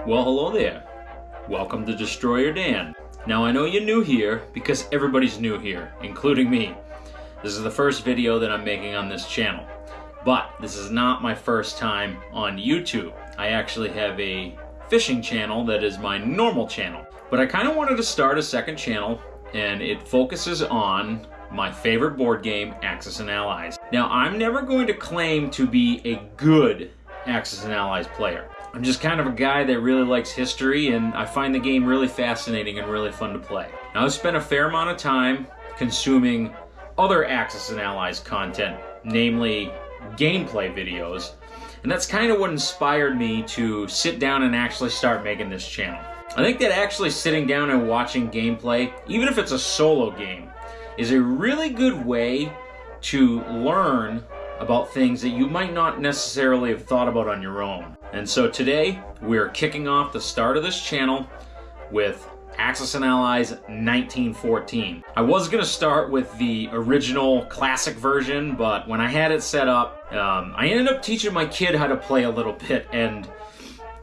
Well, hello there. Welcome to Destroyer Dan. Now, I know you're new here because everybody's new here, including me. This is the first video that I'm making on this channel. But this is not my first time on YouTube. I actually have a fishing channel that is my normal channel. But I kind of wanted to start a second channel, and it focuses on my favorite board game, Axis and Allies. Now, I'm never going to claim to be a good Axis and Allies player. I'm just kind of a guy that really likes history, and I find the game really fascinating and really fun to play. Now, I've spent a fair amount of time consuming other Axis and Allies content, namely gameplay videos, and that's kind of what inspired me to sit down and actually start making this channel. I think that actually sitting down and watching gameplay, even if it's a solo game, is a really good way to learn about things that you might not necessarily have thought about on your own. And so today, we're kicking off the start of this channel with Axis and Allies 1914. I was going to start with the original classic version, but when I had it set up, I ended up teaching my kid how to play a little bit, and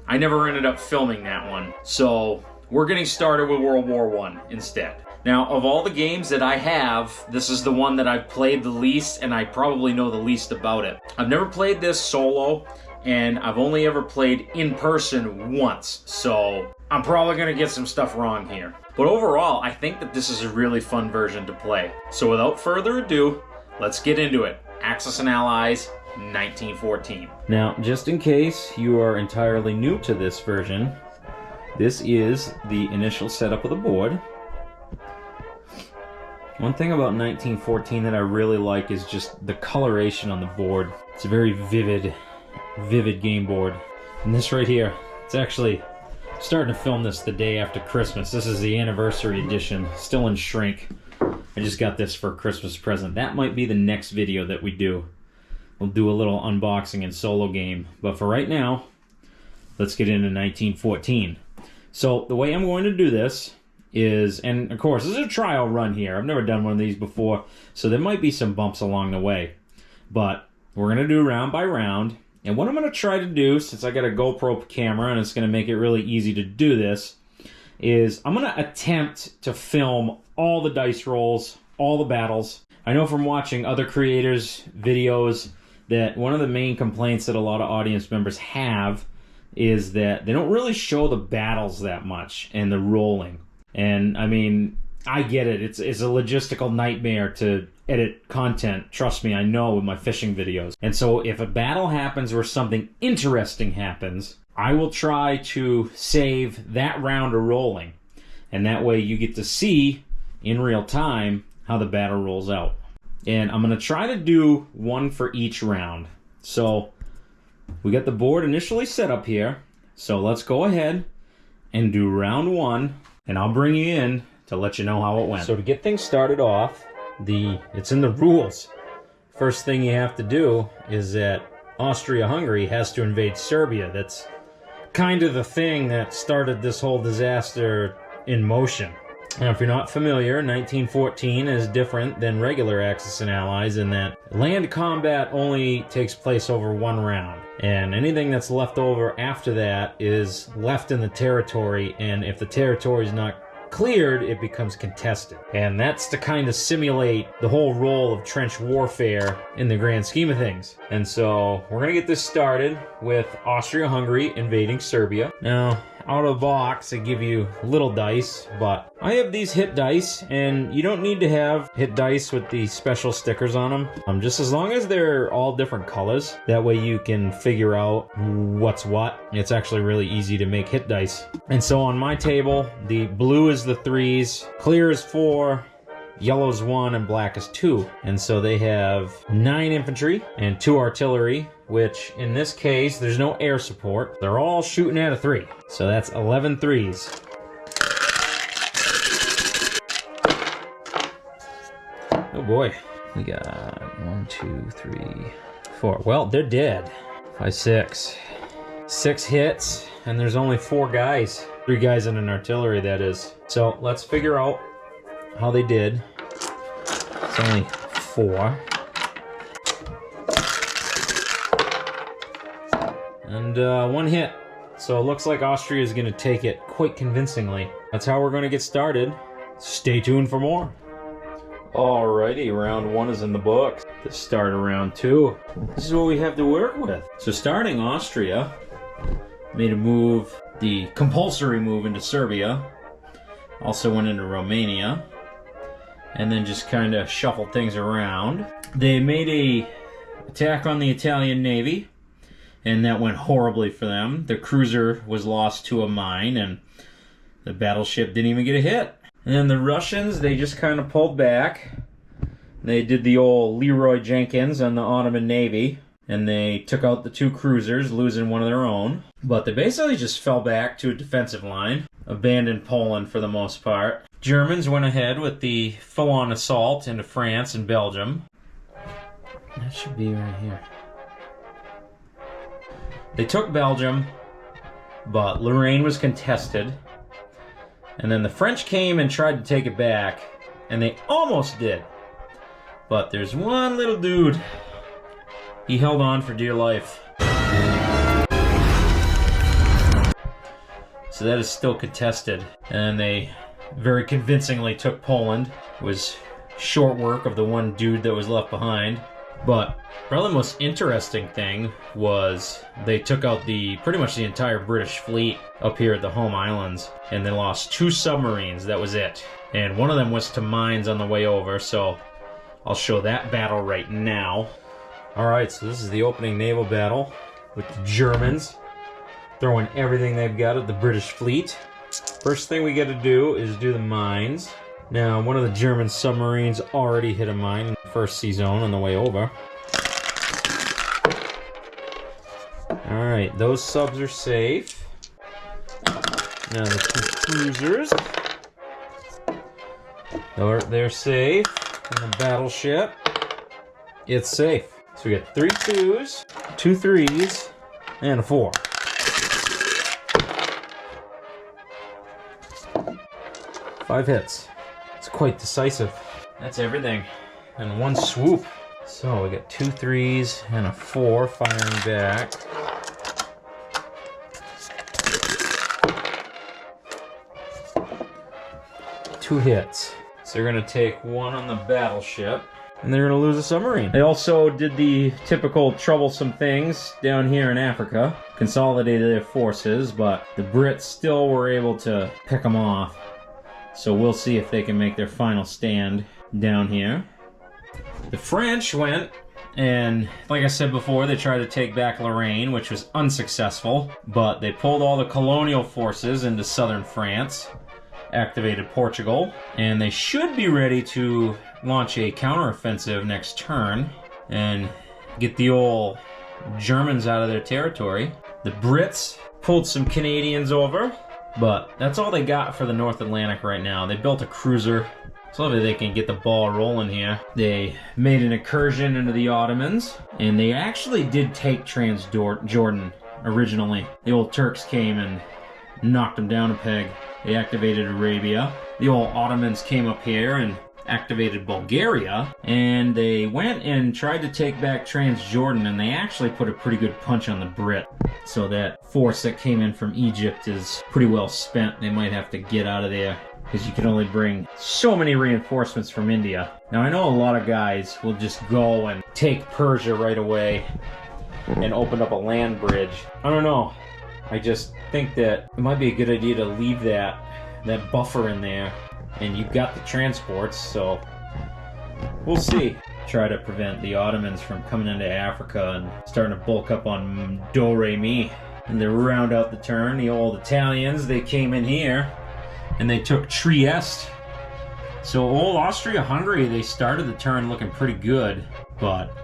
I never ended up filming that one. So we're getting started with World War I instead. Now, of all the games that I have, this is the one that I've played the least, and I probably know the least about it. I've never played this solo, and I've only ever played in person once, so I'm probably going to get some stuff wrong here. But overall, I think that this is a really fun version to play. So without further ado, let's get into it. Axis and Allies 1914. Now, just in case you are entirely new to this version, this is the initial setup of the board. One thing about 1914 that I really like is just the coloration on the board. It's a very vivid game board. And this right here, it's actually starting to film this the day after Christmas. This is the anniversary edition, still in shrink. I just got this for a Christmas present. That might be the next video that we do. We'll do a little unboxing and solo game. But for right now, let's get into 1914. So the way I'm going to do this is, and of course, this is a trial run here. I've never done one of these before, so there might be some bumps along the way. But we're going to do round by round. And what I'm going to try to do, since I got a GoPro camera and it's going to make it really easy to do this, is I'm going to attempt to film all the dice rolls, all the battles. I know from watching other creators' videos that one of the main complaints that a lot of audience members have is that they don't really show the battles that much and the rolling. And I mean, I get it. It's a logistical nightmare to edit content. Trust me, I know with my fishing videos. And so if a battle happens or something interesting happens, I will try to save that round of rolling. And that way you get to see in real time how the battle rolls out. And I'm going to try to do one for each round. So we got the board initially set up here. So let's go ahead and do round one. And I'll bring you in to let you know how it went. So to get things started off, it's in the rules. First thing you have to do is that Austria-Hungary has to invade Serbia. That's kind of the thing that started this whole disaster in motion. Now, if you're not familiar, 1914 is different than regular Axis and Allies in that land combat only takes place over one round. And anything that's left over after that is left in the territory, and if the territory is not cleared, it becomes contested. And that's to kind of simulate the whole role of trench warfare in the grand scheme of things. And so we're going to get this started with Austria-Hungary invading Serbia. Now, out of the box, they give you little dice, but I have these hit dice, and you don't need to have hit dice with the special stickers on them. Just as long as they're all different colors, that way you can figure out what's what. It's actually really easy to make hit dice. And so on my table, the blue is the 3s, clear is 4, yellow is 1, and black is 2. And so they have 9 infantry and 2 artillery, which in this case, there's no air support. They're all shooting at a 3. So that's 11 3s. Oh boy. We got 1, 2, 3, 4. Well, they're dead. 5, 6. 6 hits, and there's only 4 guys. 3 guys in an artillery, that is. So let's figure out how they did. It's only 4. And 1 hit. So it looks like Austria is going to take it quite convincingly. That's how we're going to get started. Stay tuned for more. Alrighty, round 1 is in the books. Let's start round 2. This is what we have to work with. So starting Austria made a move, the compulsory move into Serbia. Also went into Romania. And then just kind of shuffled things around. They made a attack on the Italian Navy, and that went horribly for them. The cruiser was lost to a mine, and the battleship didn't even get a hit. And then the Russians, they just kind of pulled back. They did the old Leroy Jenkins on the Ottoman Navy, and they took out the 2 cruisers, losing one of their own. But they basically just fell back to a defensive line, abandoned Poland for the most part. Germans went ahead with the full-on assault into France and Belgium. That should be right here. They took Belgium, but Lorraine was contested. And then the French came and tried to take it back, and they almost did. But there's one little dude. He held on for dear life. So that is still contested. And they very convincingly took Poland. It was short work of the one dude that was left behind. But probably the most interesting thing was they took out pretty much the entire British fleet up here at the home islands, and they lost 2 submarines. That was it. And one of them was to mines on the way over, so I'll show that battle right now. Alright, so this is the opening naval battle with the Germans throwing everything they've got at the British fleet. First thing we got to do is do the mines. Now, one of the German submarines already hit a mine in the first sea zone on the way over. Alright, those subs are safe. Now the 2 cruisers. They're safe. And the battleship, it's safe. So we got 3 2s, 2 3s, and a 4. Five hits. It's quite decisive. That's everything in one swoop. So we got 2 3s and a 4 firing back. Two hits. So they're gonna take 1 on the battleship, and they're gonna lose a submarine. They also did the typical troublesome things down here in Africa, consolidated their forces, but the Brits still were able to pick them off. So we'll see if they can make their final stand down here. The French went, and like I said before, they tried to take back Lorraine, which was unsuccessful, but they pulled all the colonial forces into southern France, activated Portugal, and they should be ready to launch a counteroffensive next turn and get the old Germans out of their territory. The Brits pulled some Canadians over, but that's all they got for the North Atlantic right now. They built a cruiser, so hopefully they can get the ball rolling here. They made an incursion into the Ottomans, and they actually did take Transjordan originally. The old Turks came and knocked them down a peg. They activated Arabia. The old Ottomans came up here and activated Bulgaria, and they went and tried to take back Transjordan, and they actually put a pretty good punch on the Brit. So that force that came in from Egypt is pretty well spent. They might have to get out of there, because you can only bring so many reinforcements from India. Now, I know a lot of guys will just go and take Persia right away and open up a land bridge. I don't know. I just think that it might be a good idea to leave that buffer in there, and you've got the transports, so we'll see. Try to prevent the Ottomans from coming into Africa and starting to bulk up on Do-Re-Mi. And they round out the turn. The old Italians, they came in here and they took Trieste. So old Austria-Hungary, they started the turn looking pretty good, but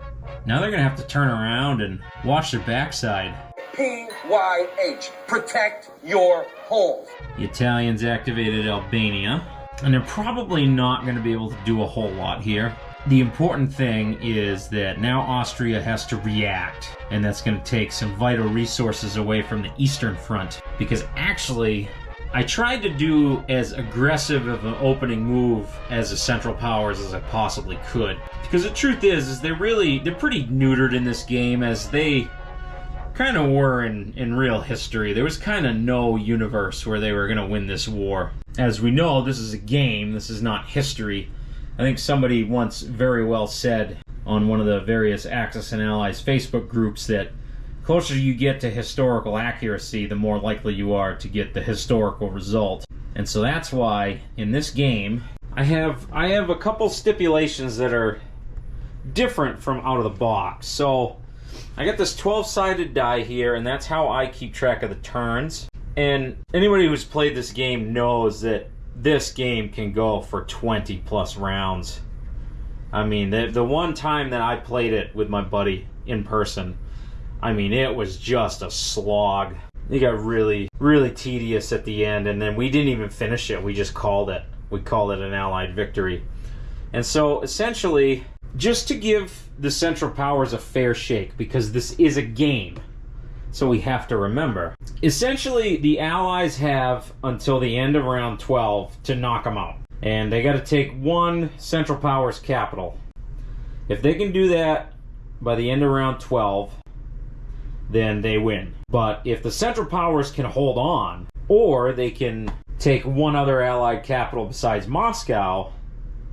now they're going to have to turn around and watch their backside. PYH, protect your holes. The Italians activated Albania, and they're probably not going to be able to do a whole lot here. The important thing is that now Austria has to react, and that's going to take some vital resources away from the Eastern Front, because actually I tried to do as aggressive of an opening move as the Central Powers as I possibly could, because the truth is they're pretty neutered in this game, as they were in real history. There was kind of no universe where they were going to win this war. As we know, this is a game. This is not history. I think somebody once very well said on one of the various Axis and Allies Facebook groups that the closer you get to historical accuracy, the more likely you are to get the historical result. And so that's why in this game I have a couple stipulations that are different from out of the box. So I got this 12-sided die here, and that's how I keep track of the turns. And anybody who's played this game knows that this game can go for 20 plus rounds. I mean, the one time that I played it with my buddy in person, I mean, it was just a slog. It got really, really tedious at the end, and then we didn't even finish it. We just called it. We called it an Allied victory. And so, essentially, just to give the Central Powers a fair shake, because this is a game, so we have to remember. Essentially, the Allies have until the end of round 12 to knock them out. And they got to take one Central Powers capital. If they can do that by the end of round 12, then they win. But if the Central Powers can hold on, or they can take one other Allied capital besides Moscow,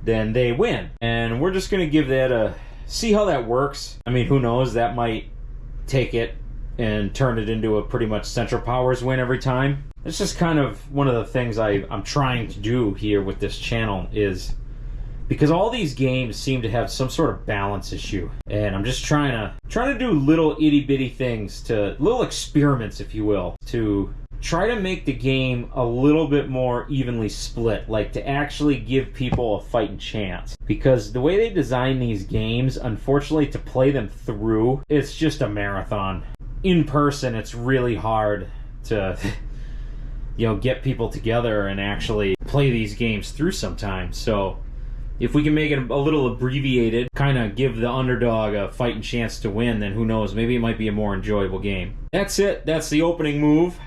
then they win. And we're just going to give that a... see how that works. I mean, who knows? That might take it and turn it into a pretty much Central Powers win every time. It's just kind of one of the things I'm trying to do here with this channel, is because all these games seem to have some sort of balance issue, and I'm just trying to do little itty bitty things, to little experiments, if you will, to try to make the game a little bit more evenly split, like to actually give people a fighting chance. Because the way they design these games, unfortunately, to play them through, it's just a marathon. In person, it's really hard to get people together and actually play these games through sometimes. So if we can make it a little abbreviated, kind of give the underdog a fighting chance to win, then who knows, maybe it might be a more enjoyable game. That's it. That's the opening move.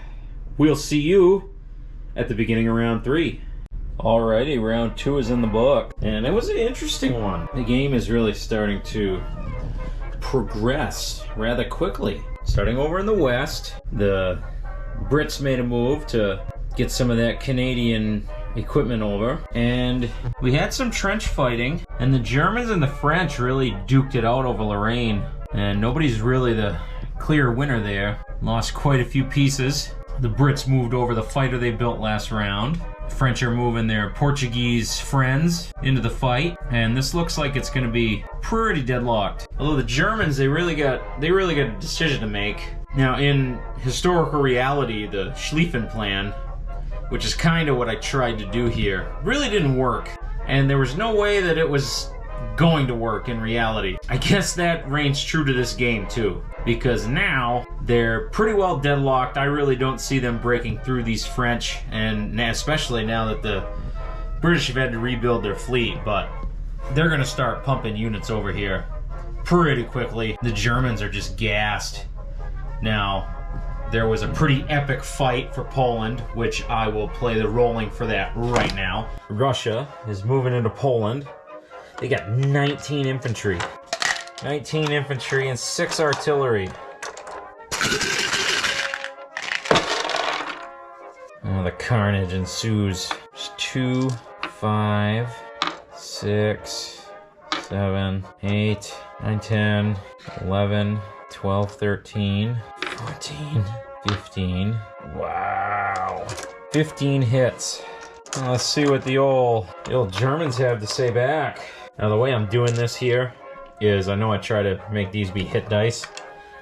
We'll see you at the beginning of round 3. Alrighty, round 2 is in the book, and it was an interesting one. The game is really starting to progress rather quickly. Starting over in the west, the Brits made a move to get some of that Canadian equipment over, and we had some trench fighting, and the Germans and the French really duked it out over Lorraine, and nobody's really the clear winner there. Lost quite a few pieces. The Brits moved over the fighter they built last round. The French are moving their Portuguese friends into the fight, and this looks like it's going to be pretty deadlocked. Although the Germans, they really got a decision to make. Now, in historical reality, the Schlieffen plan, which is kind of what I tried to do here, really didn't work, and there was no way that it was going to work in reality. I guess that reigns true to this game too, because now they're pretty well deadlocked. I really don't see them breaking through these French, and especially now that the British have had to rebuild their fleet, but they're going to start pumping units over here pretty quickly. The Germans are just gassed. Now, there was a pretty epic fight for Poland, which I will play the rolling for that right now. Russia is moving into Poland. They got 19 infantry. 19 infantry and 6 artillery. Oh, the carnage ensues. There's 2, 5, 6, 7, 8, 9, 10, 11, 12, 13, 14, 15. Wow. 15 hits. Well, let's see what the old Germans have to say back. Now, the way I'm doing this here is, I know I try to make these be hit dice,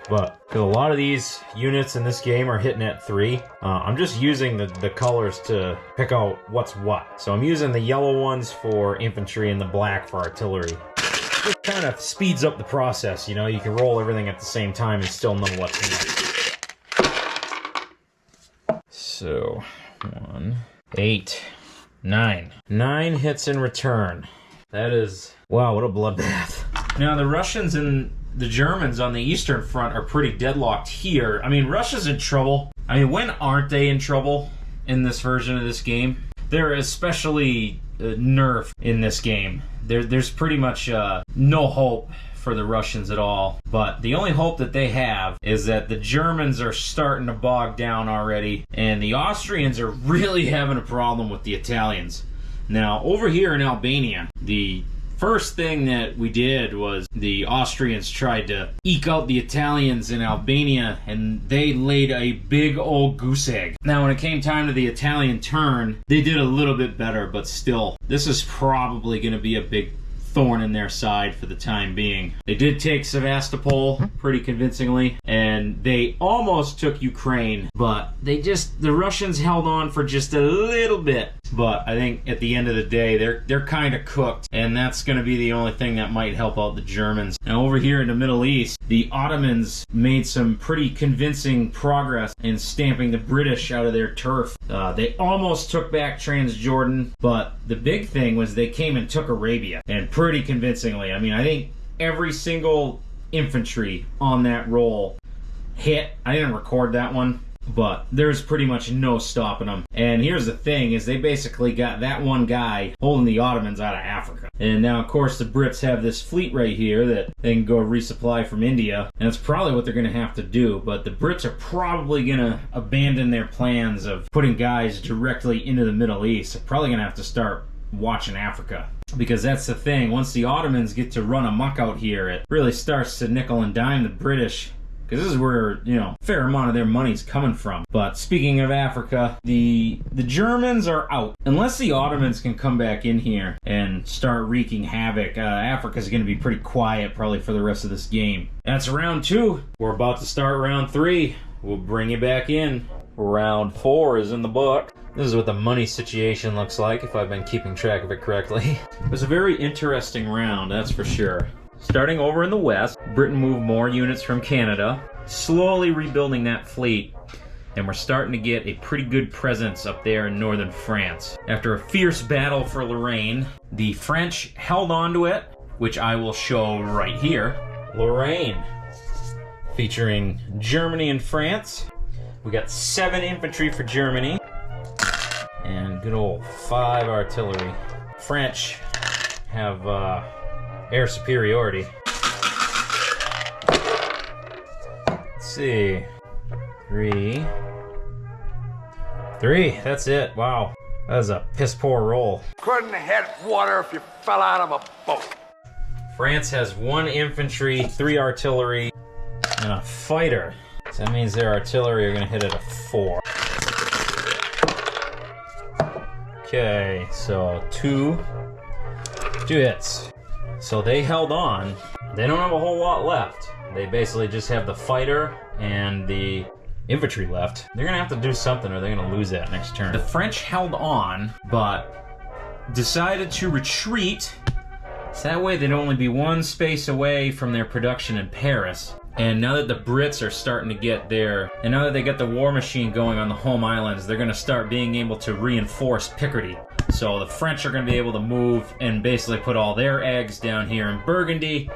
but because a lot of these units in this game are hitting at 3, I'm just using the colors to pick out what's what. So I'm using the yellow ones for infantry and the black for artillery. It kind of speeds up the process, you know? You can roll everything at the same time and still know what's what. So, 1, 8, 9. 9 hits in return. That is... wow, what a bloodbath. Now, the Russians and the Germans on the Eastern Front are pretty deadlocked here. I mean, Russia's in trouble. I mean, when aren't they in trouble in this version of this game? They're especially nerfed in this game. There's pretty much no hope for the Russians at all. But the only hope that they have is that the Germans are starting to bog down already, and the Austrians are really having a problem with the Italians. Now, over here in Albania, the first thing that we did was the Austrians tried to eke out the Italians in Albania, and they laid a big old goose egg. Now, when it came time to the Italian turn, they did a little bit better, but still, this is probably going to be a big thorn in their side for the time being. They did take Sevastopol pretty convincingly, and they almost took Ukraine, but the Russians held on for just a little bit. But I think at the end of the day, they're kind of cooked, and that's going to be the only thing that might help out the Germans. Now, over here in the Middle East, the Ottomans made some pretty convincing progress in stamping the British out of their turf. They almost took back Transjordan, but the big thing was they came and took Arabia, and pretty convincingly. I mean, I think every single infantry on that roll hit. I didn't record that one, but there's pretty much no stopping them. And here's the thing, is they basically got that one guy holding the Ottomans out of Africa. And now, of course, the Brits have this fleet right here that they can go resupply from India, and that's probably what they're going to have to do. But the Brits are probably going to abandon their plans of putting guys directly into the Middle East. They're probably going to have to start watching Africa. Because that's the thing, once the Ottomans get to run amok out here, it really starts to nickel and dime the British. Because this is where, a fair amount of their money's coming from. But speaking of Africa, the Germans are out. Unless the Ottomans can come back in here and start wreaking havoc, Africa's going to be pretty quiet probably for the rest of this game. That's round 2. We're about to start round 3. We'll bring you back in. Round 4 is in the book. This is what the money situation looks like, if I've been keeping track of it correctly. It was a very interesting round, that's for sure. Starting over in the west, Britain moved more units from Canada, slowly rebuilding that fleet, and we're starting to get a pretty good presence up there in northern France. After a fierce battle for Lorraine, the French held on to it, which I will show right here. Lorraine, featuring Germany and France. We got 7 infantry for Germany, and good old 5 artillery. French have air superiority. Let's see. 3. That's it. Wow. That was a piss poor roll. Couldn't hit water if you fell out of a boat. France has 1 infantry, 3 artillery, and a fighter. So that means their artillery are going to hit at a 4. Okay, so 2 hits. So they held on. They don't have a whole lot left. They basically just have the fighter and the infantry left. They're going to have to do something or they're going to lose that next turn. The French held on, but decided to retreat. So that way they'd only be 1 space away from their production in Paris. And now that the Brits are starting to get there, and now that they got the war machine going on the home islands, they're going to start being able to reinforce Picardy. So the French are going to be able to move and basically put all their eggs down here in Burgundy,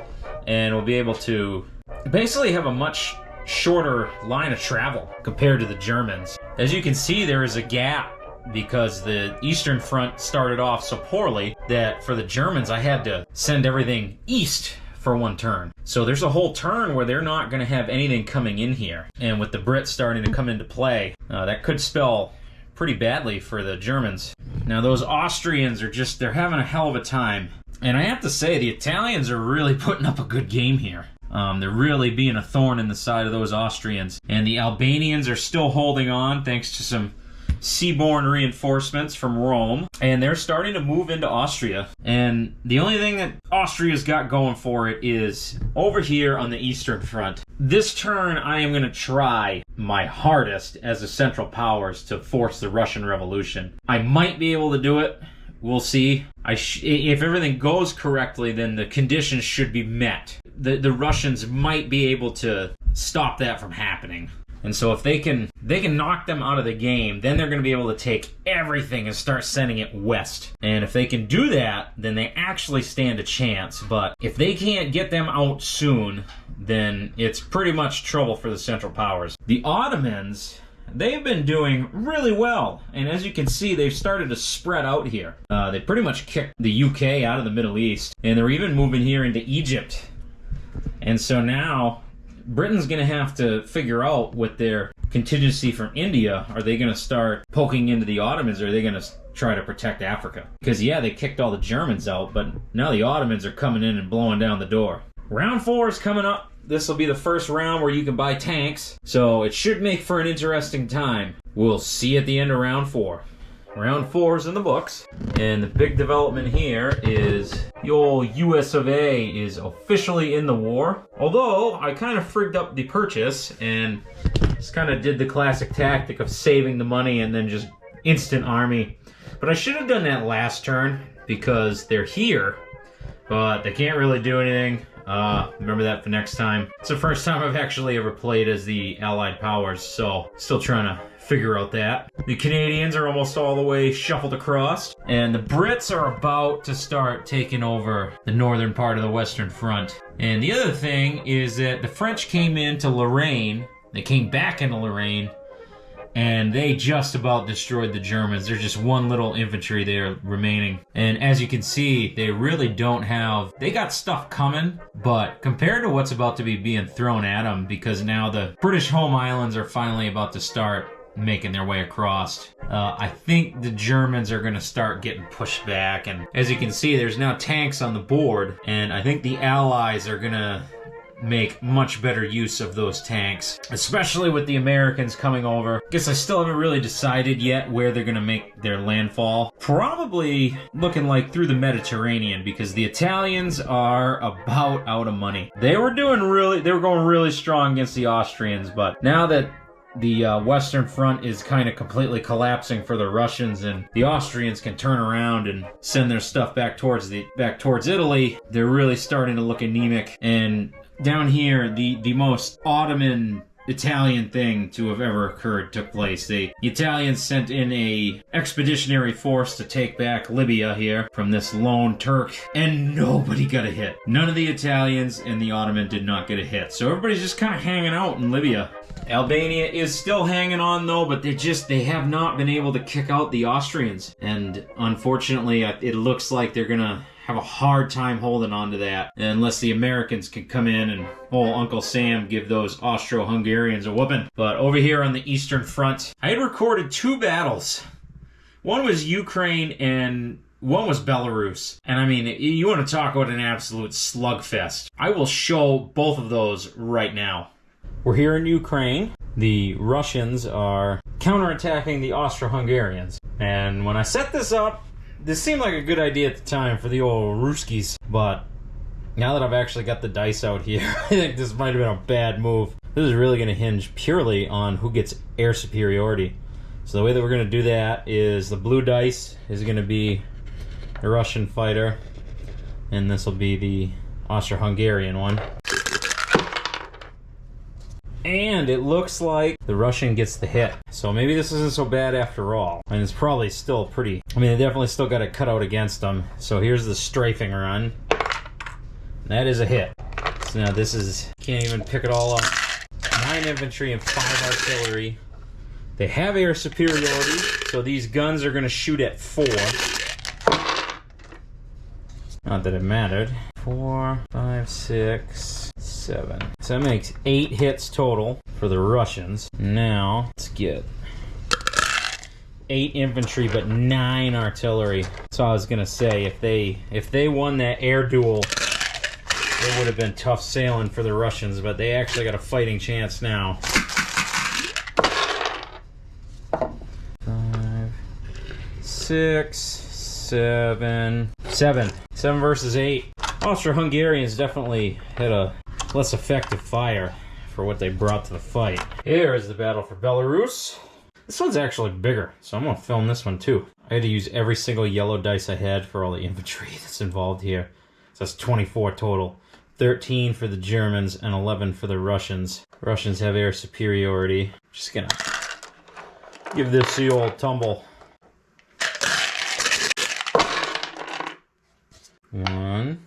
and we'll be able to basically have a much shorter line of travel compared to the Germans. As you can see, there is a gap because the Eastern Front started off so poorly that for the Germans, I had to send everything east for 1 turn. So there's a whole turn where they're not going to have anything coming in here. And with the Brits starting to come into play, that could spell pretty badly for the Germans. Now those Austrians are they're having a hell of a time. And I have to say, the Italians are really putting up a good game here. They're really being a thorn in the side of those Austrians. And the Albanians are still holding on thanks to some seaborne reinforcements from Rome, and they're starting to move into Austria. And the only thing that Austria's got going for it is over here on the Eastern Front. This turn, I am going to try my hardest as the Central Powers to force the Russian Revolution. I might be able to do it. We'll see. If everything goes correctly, then the conditions should be met. The Russians might be able to stop that from happening. And so if they can knock them out of the game, then they're going to be able to take everything and start sending it west. And if they can do that, then they actually stand a chance. But if they can't get them out soon, then it's pretty much trouble for the Central Powers. The Ottomans, they've been doing really well. And as you can see, they've started to spread out here. They pretty much kicked the UK out of the Middle East. And they're even moving here into Egypt. And so now Britain's going to have to figure out with their contingency from India, are they going to start poking into the Ottomans, or are they going to try to protect Africa? Because yeah, they kicked all the Germans out, but now the Ottomans are coming in and blowing down the door. Round 4 is coming up. This will be the first round where you can buy tanks, so it should make for an interesting time. We'll see you at the end of round 4. Round 4 is in the books, and the big development here is the old US of A is officially in the war. Although, I kind of frigged up the purchase, and just kind of did the classic tactic of saving the money and then just instant army. But I should have done that last turn, because they're here, but they can't really do anything. Remember that for next time. It's the first time I've actually ever played as the Allied powers, so still trying to figure out that. The Canadians are almost all the way shuffled across, and the Brits are about to start taking over the northern part of the Western Front. And the other thing is that the French came into Lorraine, they came back into Lorraine, and they just about destroyed the Germans. There's just one little infantry there remaining. And as you can see, they really don't have... They got stuff coming, but compared to what's about to be being thrown at them, because now the British home islands are finally about to start making their way across, I think the Germans are going to start getting pushed back. And as you can see, there's now tanks on the board, and I think the Allies are going to make much better use of those tanks, especially with the Americans coming over. Guess I still haven't really decided yet where they're gonna make their landfall. Probably looking like through the Mediterranean, because the Italians are about out of money. They were going really strong against the Austrians, but now that the Western Front is kind of completely collapsing for the Russians, and the Austrians can turn around and send their stuff back towards Italy, they're really starting to look anemic. And down here, the most Ottoman Italian thing to have ever occurred took place. The Italians sent in a expeditionary force to take back Libya here from this lone Turk, and nobody got a hit. None of the Italians and the Ottoman did not get a hit. So everybody's just kind of hanging out in Libya. Albania is still hanging on though, but they have not been able to kick out the Austrians. And unfortunately, it looks like they're gonna have a hard time holding on to that unless the Americans can come in and Uncle Sam give those Austro-Hungarians a whooping. But over here on the Eastern Front, I had recorded 2 battles. One was Ukraine and one was Belarus. And I mean, you want to talk about an absolute slugfest. I will show both of those right now. We're here in Ukraine. The Russians are counterattacking the Austro-Hungarians. And when I set this up, this seemed like a good idea at the time for the old Ruskies, but now that I've actually got the dice out here, I think this might have been a bad move. This is really going to hinge purely on who gets air superiority. So the way that we're going to do that is the blue dice is going to be the Russian fighter, and this will be the Austro-Hungarian one. And it looks like the Russian gets the hit. So maybe this isn't so bad after all. And it's probably still pretty... I mean, they definitely still got it cut out against them. So here's the strafing run. That is a hit. So now this is... Can't even pick it all up. 9 infantry and 5 artillery. They have air superiority, so these guns are going to shoot at 4. Not that it mattered. 4, 5, 6, 7. So that makes 8 hits total for the Russians. Now, let's get 8 infantry, but 9 artillery. So I was gonna say, if they won that air duel, it would have been tough sailing for the Russians, but they actually got a fighting chance now. 5, 6, 7. 7 versus 8. Austro-Hungarians definitely had a less effective fire for what they brought to the fight. Here is the battle for Belarus. This one's actually bigger, so I'm gonna film this one too. I had to use every single yellow dice I had for all the infantry that's involved here. So that's 24 total. 13 for the Germans and 11 for the Russians. Russians have air superiority. Just gonna give this the old tumble. 1,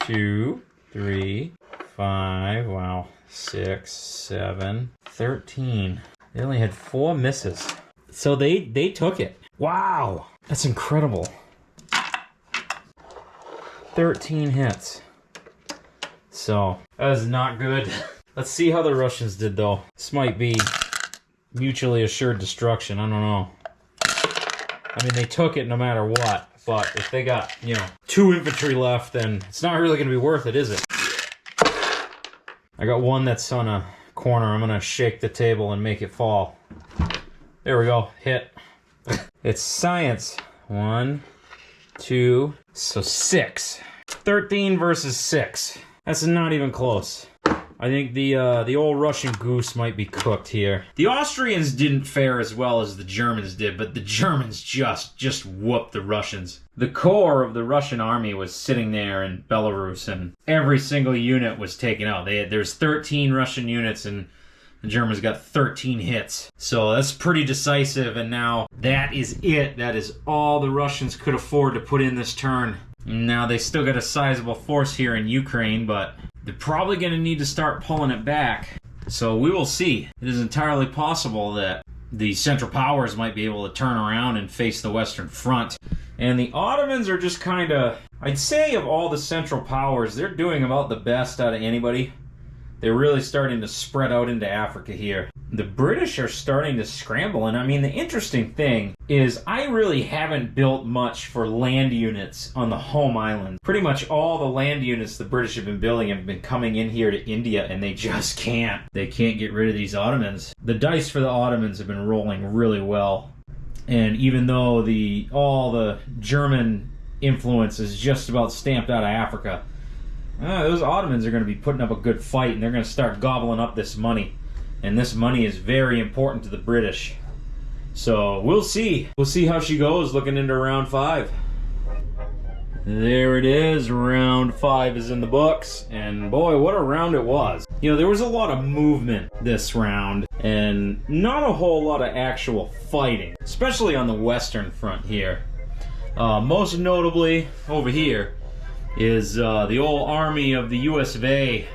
2, 3, 5, wow, 6, 7, 13. They only had 4 misses. So they took it. Wow, that's incredible. 13 hits. So, that is not good. Let's see how the Russians did, though. This might be mutually assured destruction. I don't know. I mean, they took it no matter what. But if they got, 2 infantry left, then it's not really going to be worth it, is it? I got one that's on a corner. I'm going to shake the table and make it fall. There we go. Hit. It's science. 1, 2, so 6. 13 versus 6. That's not even close. I think the old Russian goose might be cooked here. The Austrians didn't fare as well as the Germans did, but the Germans just whooped the Russians. The core of the Russian army was sitting there in Belarus, and every single unit was taken out. There's 13 Russian units, and the Germans got 13 hits. So that's pretty decisive, and now that is it. That is all the Russians could afford to put in this turn. Now they still got a sizable force here in Ukraine, but they're probably going to need to start pulling it back. So we will see. It is entirely possible that the Central Powers might be able to turn around and face the Western Front. And the Ottomans are just kind of, I'd say of all the Central Powers, they're doing about the best out of anybody. They're really starting to spread out into Africa here. The British are starting to scramble, and I mean, the interesting thing is I really haven't built much for land units on the home island. Pretty much all the land units the British have been building have been coming in here to India, and they just can't. They can't get rid of these Ottomans. The dice for the Ottomans have been rolling really well, and even though all the German influence is just about stamped out of Africa, those Ottomans are going to be putting up a good fight, and they're going to start gobbling up this money. And this money is very important to the British. So we'll see. We'll see how she goes looking into round 5. There it is. Round 5 is in the books. And boy, what a round it was. There was a lot of movement this round, and not a whole lot of actual fighting, especially on the Western Front here. Most notably over here is the old army of the US of A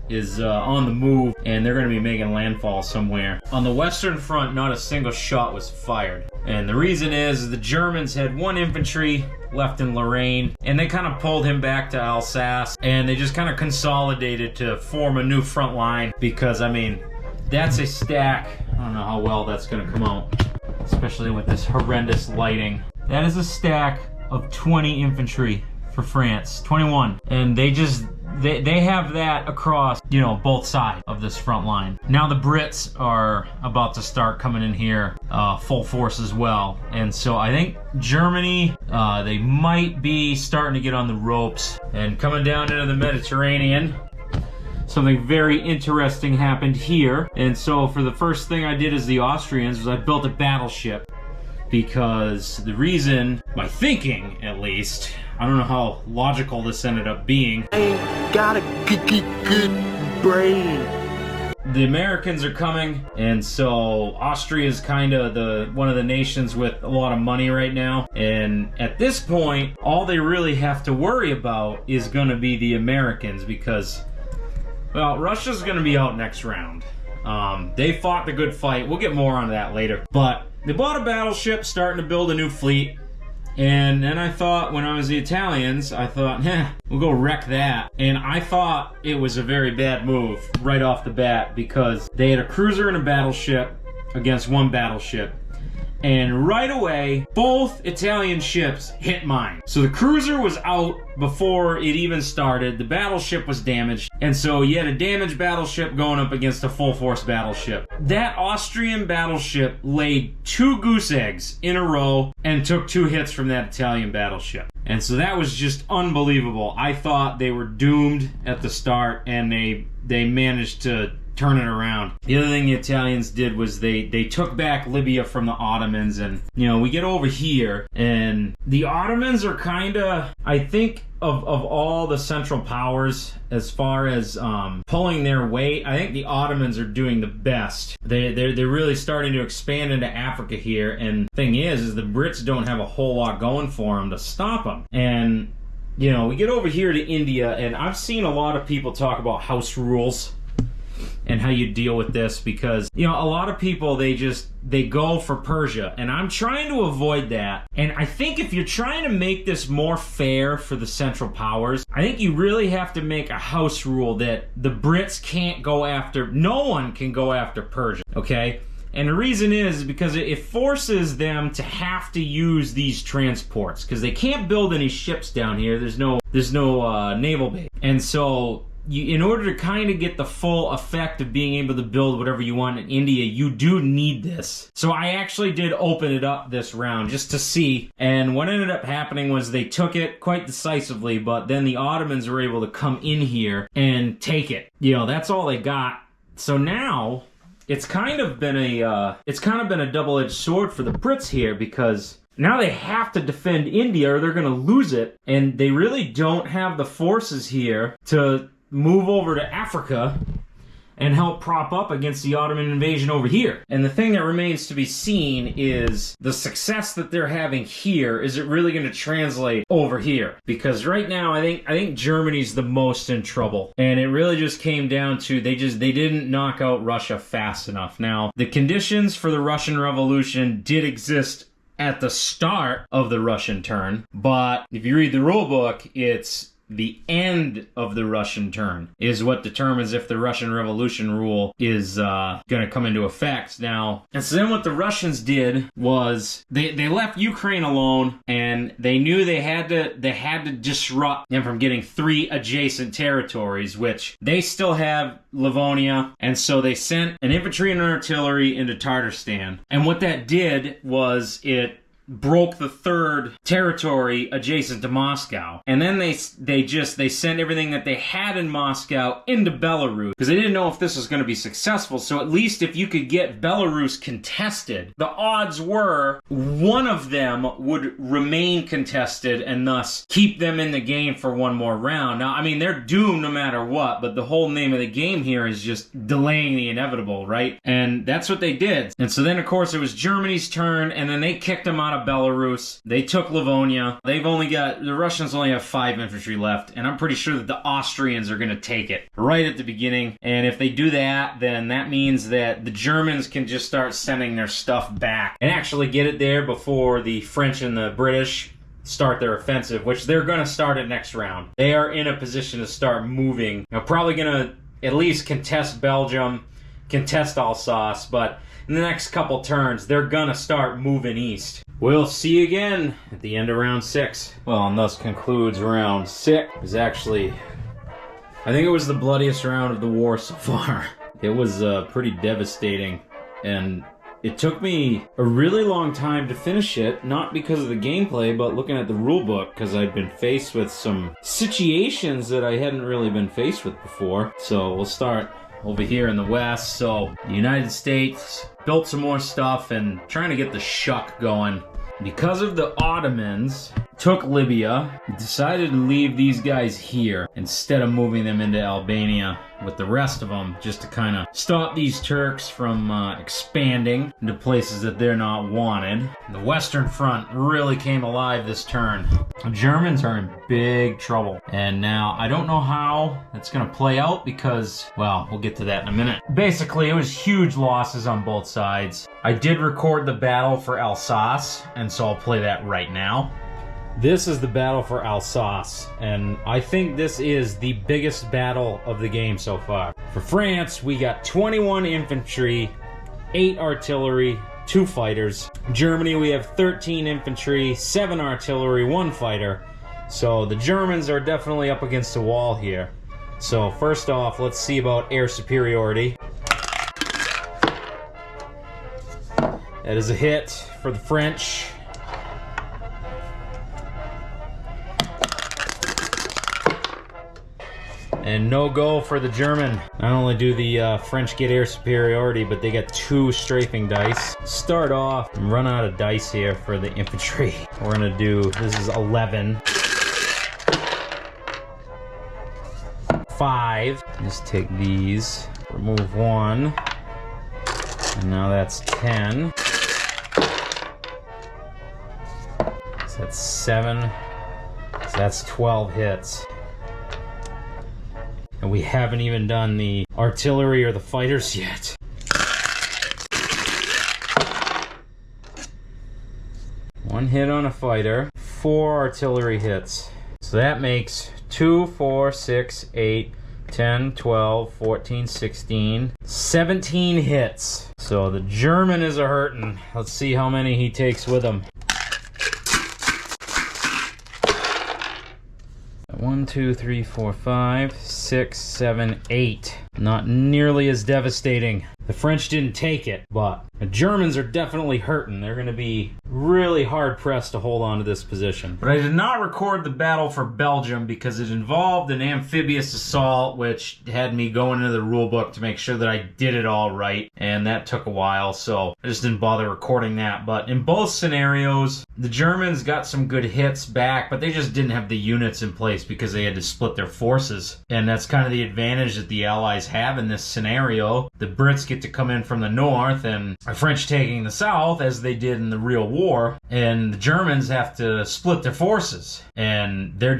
is on the move, and they're going to be making landfall somewhere. On the Western Front, not a single shot was fired. And the reason is the Germans had 1 infantry left in Lorraine, and they kind of pulled him back to Alsace, and they just kind of consolidated to form a new front line, because, I mean, that's a stack. I don't know how well that's going to come out, especially with this horrendous lighting. That is a stack of 20 infantry for France, 21, and they have that across, both sides of this front line. Now the Brits are about to start coming in here full force as well, and so I think Germany, they might be starting to get on the ropes and coming down into the Mediterranean. Something very interesting happened here, and so for the first thing I did as the Austrians was I built a battleship, because the reason, my thinking at least, I don't know how logical this ended up being. I ain't got a good brain. The Americans are coming, and so Austria is kind of one of the nations with a lot of money right now. And at this point, all they really have to worry about is going to be the Americans, because, well, Russia's going to be out next round. They fought the good fight. We'll get more on that later. But they bought a battleship, starting to build a new fleet. And then I thought, when I was the Italians, I thought, we'll go wreck that. And I thought it was a very bad move right off the bat, because they had a cruiser and a battleship against 1 battleship. And right away, both Italian ships hit mine. So the cruiser was out before it even started. The battleship was damaged. And so you had a damaged battleship going up against a full force battleship. That Austrian battleship laid 2 goose eggs in a row and took 2 hits from that Italian battleship. And so that was just unbelievable. I thought they were doomed at the start, and they managed to turn it around. The other thing the Italians did was they took back Libya from the Ottomans, and we get over here, and the Ottomans are kind of, I think, of all the Central Powers, as far as pulling their weight, I think the Ottomans are doing the best. They're really starting to expand into Africa here, and the thing is the Brits don't have a whole lot going for them to stop them. And we get over here to India, and I've seen a lot of people talk about house rules. and how you deal with this, because, you know, a lot of people, they go for Persia, and I'm trying to avoid that. And I think if you're trying to make this more fair for the Central Powers, I think you really have to make a house rule that the Brits can't go after, no one can go after Persia, okay? And the reason is because it forces them to have to use these transports, because they can't build any ships down here. There's no naval base. And so in order to kind of get the full effect of being able to build whatever you want in India, you do need this. So I actually did open it up this round just to see. And what ended up happening was they took it quite decisively, but then the Ottomans were able to come in here and take it. You know, that's all they got. So now it's kind of been a double-edged sword for the Brits here, because now they have to defend India or they're going to lose it, and they really don't have the forces here to move over to Africa and help prop up against the Ottoman invasion over here. And the thing that remains to be seen is the success that they're having here, is it really going to translate over here? Because right now, I think Germany's the most in trouble. And it really just came down to they didn't knock out Russia fast enough. Now, the conditions for the Russian Revolution did exist at the start of the Russian turn, but if you read the rule book, it's the end of the Russian turn is what determines if the Russian Revolution rule is going to come into effect. Now, and so then what the Russians did was they left Ukraine alone, and they knew they had to disrupt them from getting 3 adjacent territories, which they still have Livonia, and so they sent an infantry and artillery into Tatarstan. And what that did was it broke the 3rd territory adjacent to Moscow. And then they sent everything that they had in Moscow into Belarus, because they didn't know if this was going to be successful. So at least if you could get Belarus contested, the odds were one of them would remain contested and thus keep them in the game for one more round. Now, I mean, they're doomed no matter what, but the whole name of the game here is just delaying the inevitable, right? And that's what they did. And so then, of course, it was Germany's turn, and then they kicked them out of Belarus. They took Livonia. The Russians only have 5 infantry left, and I'm pretty sure that the Austrians are going to take it right at the beginning. And if they do that, then that means that the Germans can just start sending their stuff back and actually get it there before the French and the British start their offensive, which they're going to start it next round. They are in a position to start moving. They're probably going to at least contest Belgium, contest Alsace, but in the next couple turns, they're going to start moving east. We'll see you again at the end of round 6. Well, and thus concludes round 6. It was actually, I think it was the bloodiest round of the war so far. It was pretty devastating, and it took me a really long time to finish it, not because of the gameplay, but looking at the rulebook, because I'd been faced with some situations that I hadn't really been faced with before. So we'll start over here in the west. So the United States built some more stuff and trying to get the shuck going. Because of the Ottomans took Libya, decided to leave these guys here instead of moving them into Albania with the rest of them, just to kind of stop these Turks from expanding into places that they're not wanted. The Western Front really came alive this turn. The Germans are in big trouble, and now I don't know how it's going to play out because, well, we'll get to that in a minute. Basically, it was huge losses on both sides. I did record the battle for Alsace, and so I'll play that right now. This is the battle for Alsace, and I think this is the biggest battle of the game so far. For France, we got 21 infantry, 8 artillery, 2 fighters. Germany, we have 13 infantry, 7 artillery, 1 fighter. So the Germans are definitely up against the wall here. So first off, let's see about air superiority. That is a hit for the French. And no go for the German. Not only do the French get air superiority, but they get 2 strafing dice. Start off and run out of dice here for the infantry. We're gonna do, this is 11. 5. Just take these, remove 1. And now that's 10. So that's 7. So that's 12 hits. And we haven't even done the artillery or the fighters yet. One hit on a fighter, 4 artillery hits. So that makes 2, 4, 6, 8, 10, 12, 14, 16, 17 hits. So the German is a hurtin'. Let's see how many he takes with him. 1, 2, 3, 4, 5, 6, 7, 8. Not nearly as devastating. The French didn't take it, but the Germans are definitely hurting. They're going to be really hard-pressed to hold on to this position. But I did not record the battle for Belgium because it involved an amphibious assault, which had me going into the rule book to make sure that I did it all right, and that took a while, so I just didn't bother recording that. But in both scenarios, the Germans got some good hits back, but they just didn't have the units in place because they had to split their forces. And that's kind of the advantage that the Allies have in this scenario. The Brits get to come in from the north and the French taking the south as they did in the real war, and the Germans have to split their forces, and they're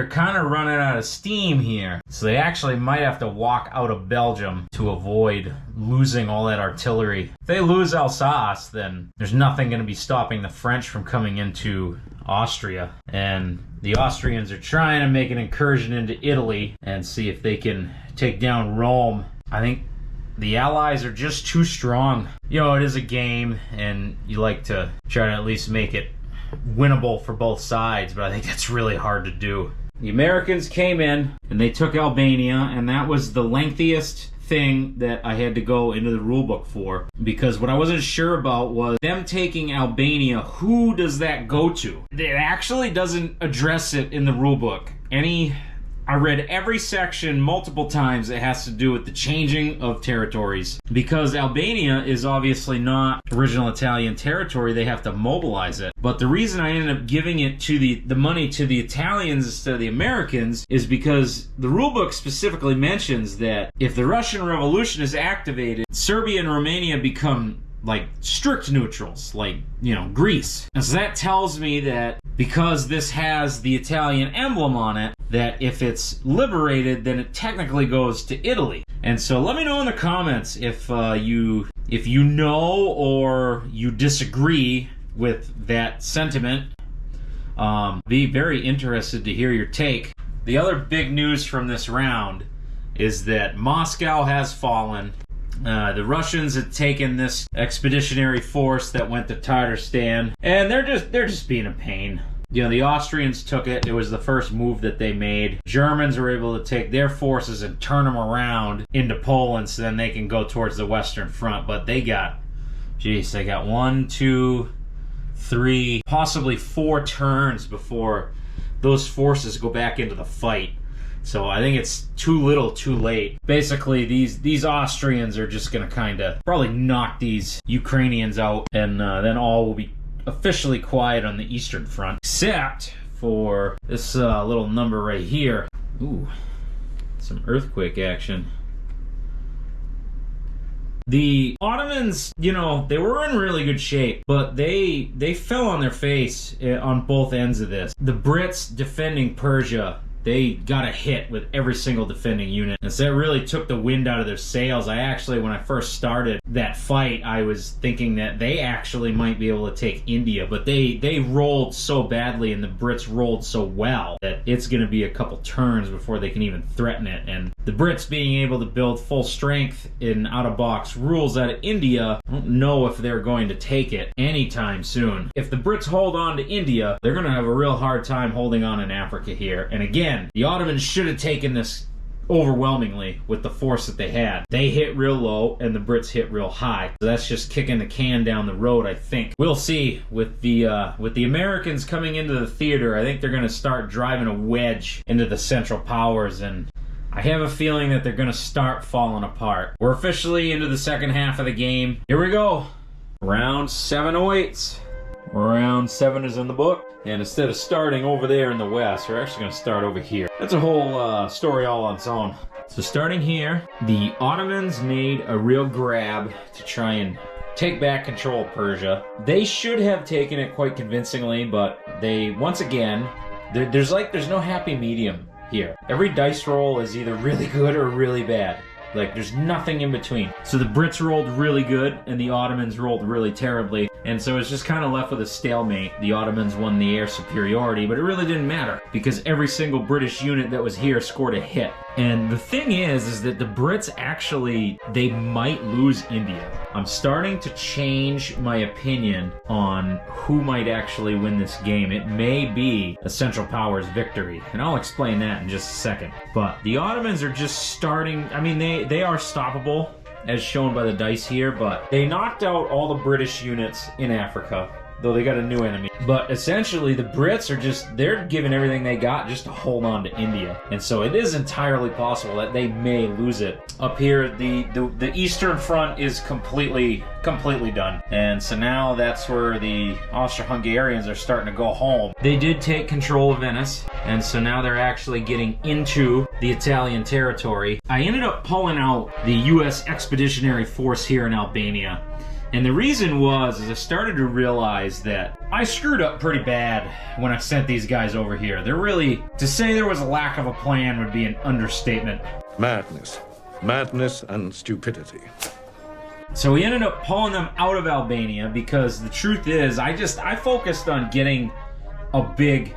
kind of running out of steam here, so they actually might have to walk out of Belgium to avoid losing all that artillery. If they lose Alsace, then there's nothing going to be stopping the French from coming into Austria, and the Austrians are trying to make an incursion into Italy and see if they can take down Rome. I think the Allies are just too strong. You know, it is a game, and you like to try to at least make it winnable for both sides, but I think that's really hard to do. The Americans came in, and they took Albania, and that was the lengthiest thing that I had to go into the rulebook for, because what I wasn't sure about was them taking Albania. Who does that go to? It actually doesn't address it in the rulebook. I read every section multiple times that has to do with the changing of territories. Because Albania is obviously not original Italian territory, they have to mobilize it. But the reason I ended up giving it to the money to the Italians instead of the Americans is because the rulebook specifically mentions that if the Russian Revolution is activated, Serbia and Romania become like strict neutrals, like, you know, Greece. And so that tells me that because this has the Italian emblem on it, that if it's liberated, then it technically goes to Italy. And so let me know in the comments if you know or you disagree with that sentiment. Be very interested to hear your take. The other big news from this round is that Moscow has fallen. The Russians had taken this expeditionary force that went to Tatarstan, and they're just being a pain. You know, the Austrians took it. It was the first move that they made. Germans were able to take their forces and turn them around into Poland so then they can go towards the Western Front. But they got 1, 2, 3, possibly 4 turns before those forces go back into the fight. So I think it's too little, too late. Basically, these Austrians are just going to kind of probably knock these Ukrainians out, and then all will be officially quiet on the Eastern Front, except for this little number right here. Ooh, some earthquake action. The Ottomans, you know, they were in really good shape, but they fell on their face on both ends of this. The Brits defending Persia, they got a hit with every single defending unit. And so that really took the wind out of their sails. I actually, when I first started that fight, I was thinking that they actually might be able to take India, but they rolled so badly and the Brits rolled so well that it's going to be a couple turns before they can even threaten it. And the Brits being able to build full strength in out-of-box rules out of India, I don't know if they're going to take it anytime soon. If the Brits hold on to India, they're going to have a real hard time holding on in Africa here. And again, the Ottomans should have taken this overwhelmingly with the force that they had. They hit real low and the Brits hit real high. So that's just kicking the can down the road, I think. We'll see. With the Americans coming into the theater, I think they're going to start driving a wedge into the Central Powers, and I have a feeling that they're going to start falling apart. We're officially into the second half of the game. Here we go. Round 7 awaits. Round 7 is in the book. And instead of starting over there in the west, we're actually going to start over here. That's a whole story all on its own. So starting here, the Ottomans made a real grab to try and take back control of Persia. They should have taken it quite convincingly, but they, once again, there's no happy medium here. Every dice roll is either really good or really bad. Like, there's nothing in between. So the Brits rolled really good, and the Ottomans rolled really terribly. And so it's just kind of left with a stalemate. The Ottomans won the air superiority, but it really didn't matter, because every single British unit that was here scored a hit. And the thing is that the Brits actually, they might lose India. I'm starting to change my opinion on who might actually win this game. It may be a Central Powers victory, and I'll explain that in just a second. But the Ottomans are just starting, I mean, they are stoppable, as shown by the dice here, but they knocked out all the British units in Africa, though they got a new enemy. But essentially, the Brits are just, they're giving everything they got just to hold on to India. And so it is entirely possible that they may lose it. Up here, the Eastern Front is completely done. And so now that's where the Austro-Hungarians are starting to go home. They did take control of Venice, and so now they're actually getting into the Italian territory. I ended up pulling out the U.S. Expeditionary Force here in Albania. And the reason was, I started to realize that I screwed up pretty bad when I sent these guys over here. They're really, to say there was a lack of a plan would be an understatement. Madness. Madness and stupidity. So we ended up pulling them out of Albania because the truth is, I focused on getting a big,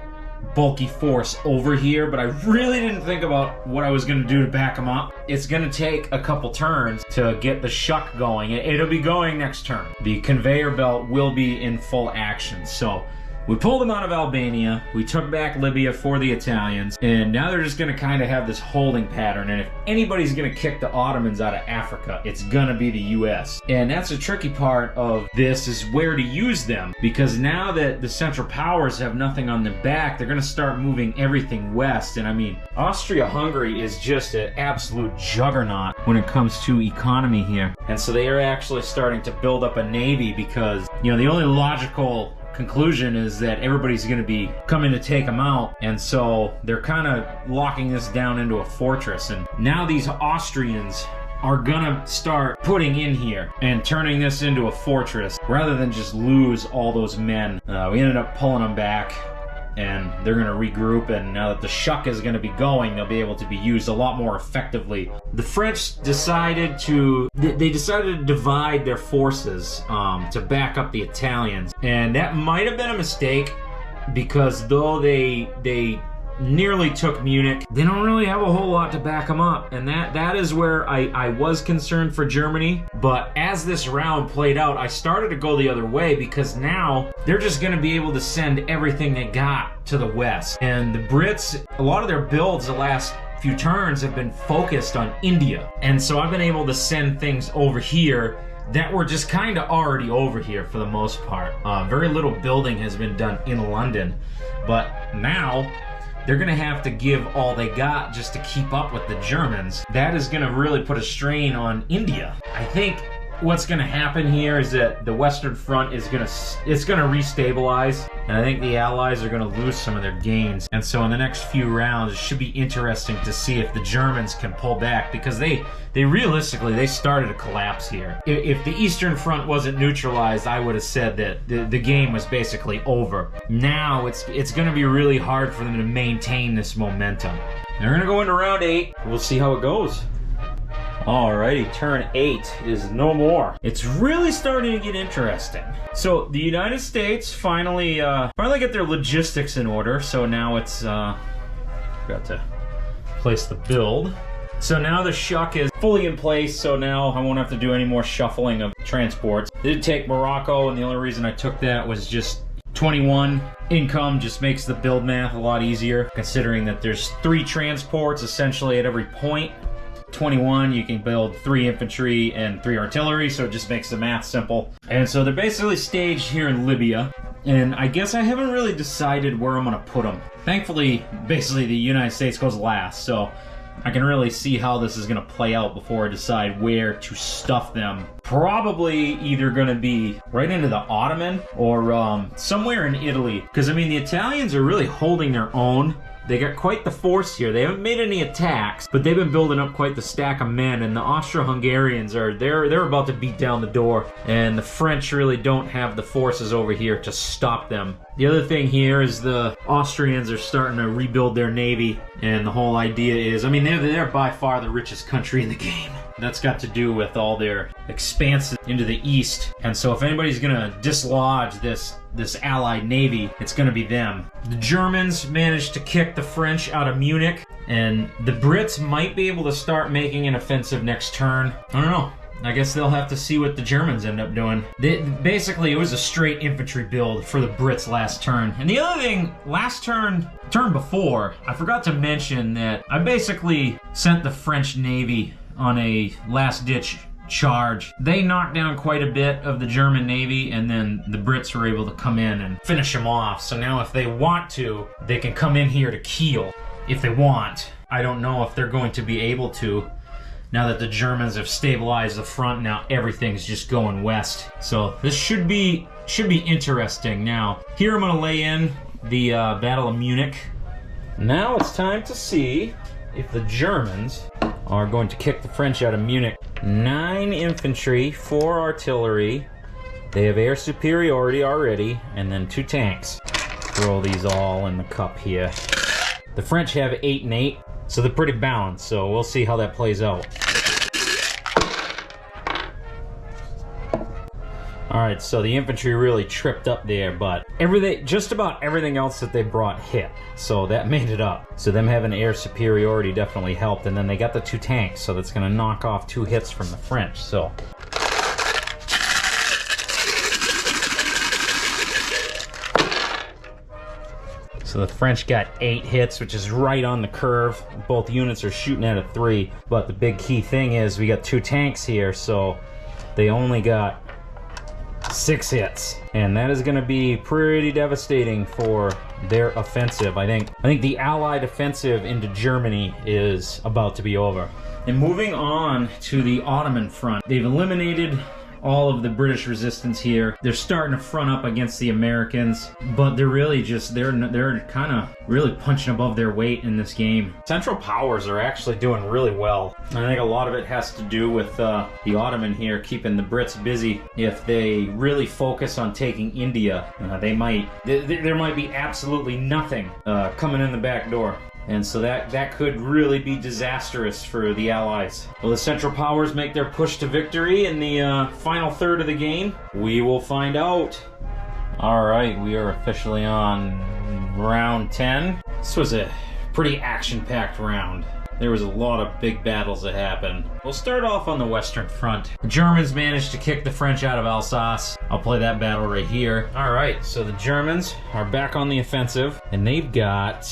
bulky force over here, but I really didn't think about what I was going to do to back them up. It's going to take a couple turns to get the shuck going. It'll be going next turn. The conveyor belt will be in full action. So we pulled them out of Albania, we took back Libya for the Italians, and now they're just going to kind of have this holding pattern, and if anybody's going to kick the Ottomans out of Africa, it's going to be the US. And that's the tricky part of this, is where to use them, because now that the Central Powers have nothing on their back, they're going to start moving everything west. And I mean, Austria-Hungary is just an absolute juggernaut when it comes to economy here. And so they are actually starting to build up a navy because, you know, the only logical conclusion is that everybody's going to be coming to take them out, and so they're kind of locking this down into a fortress. And now these Austrians are gonna start putting in here and turning this into a fortress rather than just lose all those men. We ended up pulling them back, and they're going to regroup, and now that the shuck is going to be going, they'll be able to be used a lot more effectively. The French decided to divide their forces to back up the Italians, and that might have been a mistake, because though they nearly took Munich, they don't really have a whole lot to back them up, and that is where I was concerned for Germany. But as this round played out, I started to go the other way, because now they're just going to be able to send everything they got to the west. And the Brits, a lot of their builds the last few turns have been focused on India, and so I've been able to send things over here that were just kind of already over here for the most part. Very little building has been done in London, but now they're going to have to give all they got just to keep up with the Germans. That is going to really put a strain on India. I think what's going to happen here is that the Western Front is going to restabilize, and I think the Allies are going to lose some of their gains. And so in the next few rounds, it should be interesting to see if the Germans can pull back, because they realistically, they started to collapse here. If the Eastern Front wasn't neutralized, I would have said that the game was basically over. Now it's going to be really hard for them to maintain this momentum. They're going to go into round 8. We'll see how it goes. Alrighty, turn 8 is no more. It's really starting to get interesting. So the United States finally get their logistics in order. So now it's got to place the build. So now the shuck is fully in place, so now I won't have to do any more shuffling of transports. I did take Morocco, and the only reason I took that was just 21 income just makes the build math a lot easier, considering that there's 3 transports essentially at every point. 21, you can build 3 infantry and 3 artillery, so it just makes the math simple. And so they're basically staged here in Libya, and I guess I haven't really decided where I'm going to put them. Thankfully, basically the United States goes last, so I can really see how this is going to play out before I decide where to stuff them. Probably either going to be right into the Ottoman or somewhere in Italy, because I mean the Italians are really holding their own They got quite the force here. They haven't made any attacks, but they've been building up quite the stack of men, and the Austro-Hungarians they're about to beat down the door, and the French really don't have the forces over here to stop them. The other thing here is the Austrians are starting to rebuild their navy, and the whole idea is, I mean, they're by far the richest country in the game. That's got to do with all their expanses into the east, and so if anybody's gonna dislodge this allied navy, it's gonna be them. The Germans managed to kick the French out of Munich, and the Brits might be able to start making an offensive next turn. I don't know. I guess they'll have to see what the Germans end up doing. Basically, it was a straight infantry build for the Brits last turn. And the other thing, last turn before, I forgot to mention that I basically sent the French Navy on a last-ditch charge. They knocked down quite a bit of the German Navy, and then the Brits were able to come in and finish them off. So now if they want to, they can come in here to Kiel if they want. I don't know if they're going to be able to. Now that the Germans have stabilized the front, now everything's just going west. So this should be interesting. Now, here I'm gonna lay in the Battle of Munich. Now it's time to see if the Germans are going to kick the French out of Munich. 9 infantry, 4 artillery. They have air superiority already, and then 2 tanks. Throw these all in the cup here. The French have 8 and 8. So they're pretty balanced, so we'll see how that plays out. Alright, so the infantry really tripped up there, but just about everything else that they brought hit. So that made it up. So them having air superiority definitely helped, and then they got the 2 tanks, so that's gonna knock off 2 hits from the French, so. So the French got 8 hits, which is right on the curve. Both units are shooting at a 3. But the big key thing is we got 2 tanks here, so they only got 6 hits. And that is going to be pretty devastating for their offensive. I think the Allied offensive into Germany is about to be over. And moving on to the Ottoman front, they've eliminated all of the British resistance here. They're starting to front up against the Americans, but they're really just, they're kind of really punching above their weight in this game. Central Powers are actually doing really well. I think a lot of it has to do with the Ottoman here keeping the Brits busy. If they really focus on taking India, there might be absolutely nothing coming in the back door. And so that could really be disastrous for the Allies. Will the Central Powers make their push to victory in the final third of the game? We will find out. Alright, we are officially on round 10. This was a pretty action-packed round. There was a lot of big battles that happened. We'll start off on the Western Front. The Germans managed to kick the French out of Alsace. I'll play that battle right here. Alright, so the Germans are back on the offensive, and they've got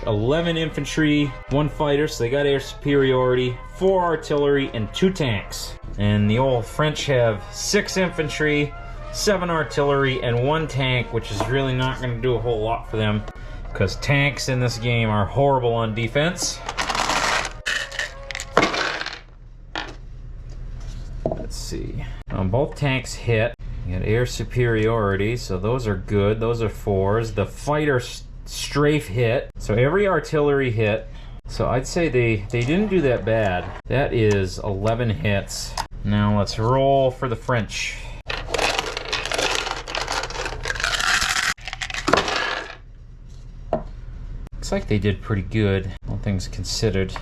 11 infantry, 1 fighter, so they got air superiority, 4 artillery, and 2 tanks. And the old French have 6 infantry, 7 artillery, and 1 tank, which is really not going to do a whole lot for them, because tanks in this game are horrible on defense. Let's see. Both tanks hit. You got air superiority, so those are good. Those are 4s. The fighter strafe hit, so every artillery hit. So I'd say they didn't do that bad. That is 11 hits. Now let's roll for the French. Looks like they did pretty good, all things considered.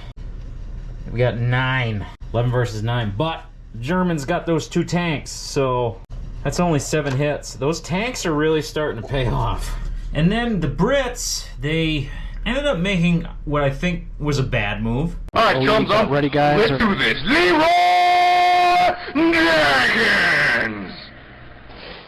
We got 9. 11 versus 9, but the Germans got those 2 tanks, so that's only 7 hits. Those tanks are really starting to pay off. And then the Brits, they ended up making what I think was a bad move. Alright, thumbs up. Ready, guys? Let's do this. Leroy Jenkins!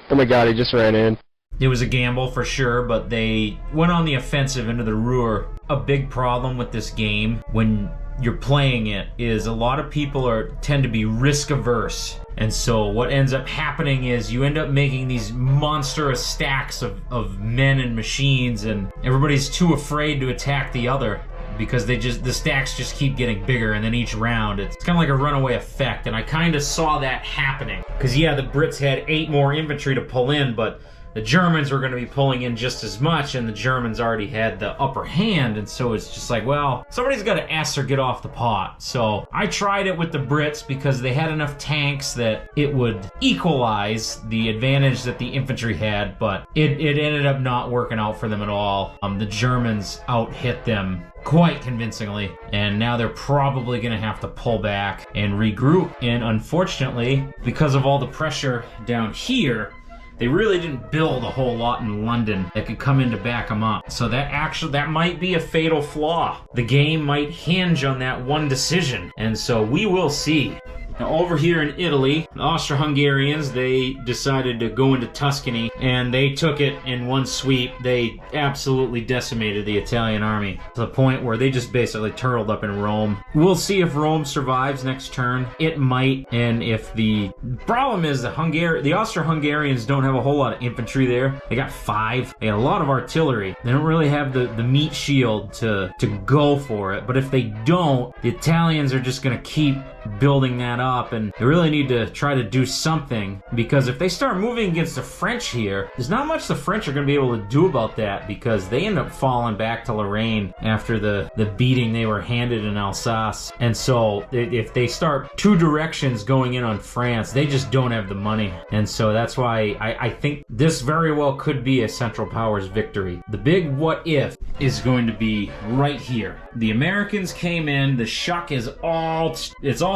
Oh my god, he just ran in. It was a gamble for sure, but they went on the offensive into the Ruhr. A big problem with this game when you're playing it is a lot of people tend to be risk averse. And so what ends up happening is you end up making these monstrous stacks of men and machines, and everybody's too afraid to attack the other because the stacks just keep getting bigger, and then each round it's kind of like a runaway effect. And I kind of saw that happening because yeah, the Brits had 8 more infantry to pull in, but the Germans were going to be pulling in just as much, and the Germans already had the upper hand, and so it's just like, well, somebody's got to S or get off the pot. So I tried it with the Brits because they had enough tanks that it would equalize the advantage that the infantry had, but it ended up not working out for them at all. The Germans out-hit them quite convincingly, and now they're probably going to have to pull back and regroup. And unfortunately, because of all the pressure down here, they really didn't build a whole lot in London that could come in to back them up. So that might be a fatal flaw. The game might hinge on that one decision, and so we will see. Now over here in Italy, the Austro-Hungarians, they decided to go into Tuscany, and they took it in one sweep. They absolutely decimated the Italian army to the point where they just basically turtled up in Rome. We'll see if Rome survives next turn. It might, and if the problem is the Austro-Hungarians don't have a whole lot of infantry there. They got 5. They got a lot of artillery. They don't really have the meat shield to go for it, but if they don't, the Italians are just going to keep building that up, and they really need to try to do something, because if they start moving against the French here, there's not much the French are going to be able to do about that, because they end up falling back to Lorraine after the beating they were handed in Alsace. And so if they start two directions going in on France, they just don't have the money. And so that's why I think this very well could be a Central Powers victory. The big what if is going to be right here. The Americans came in, the shuck is all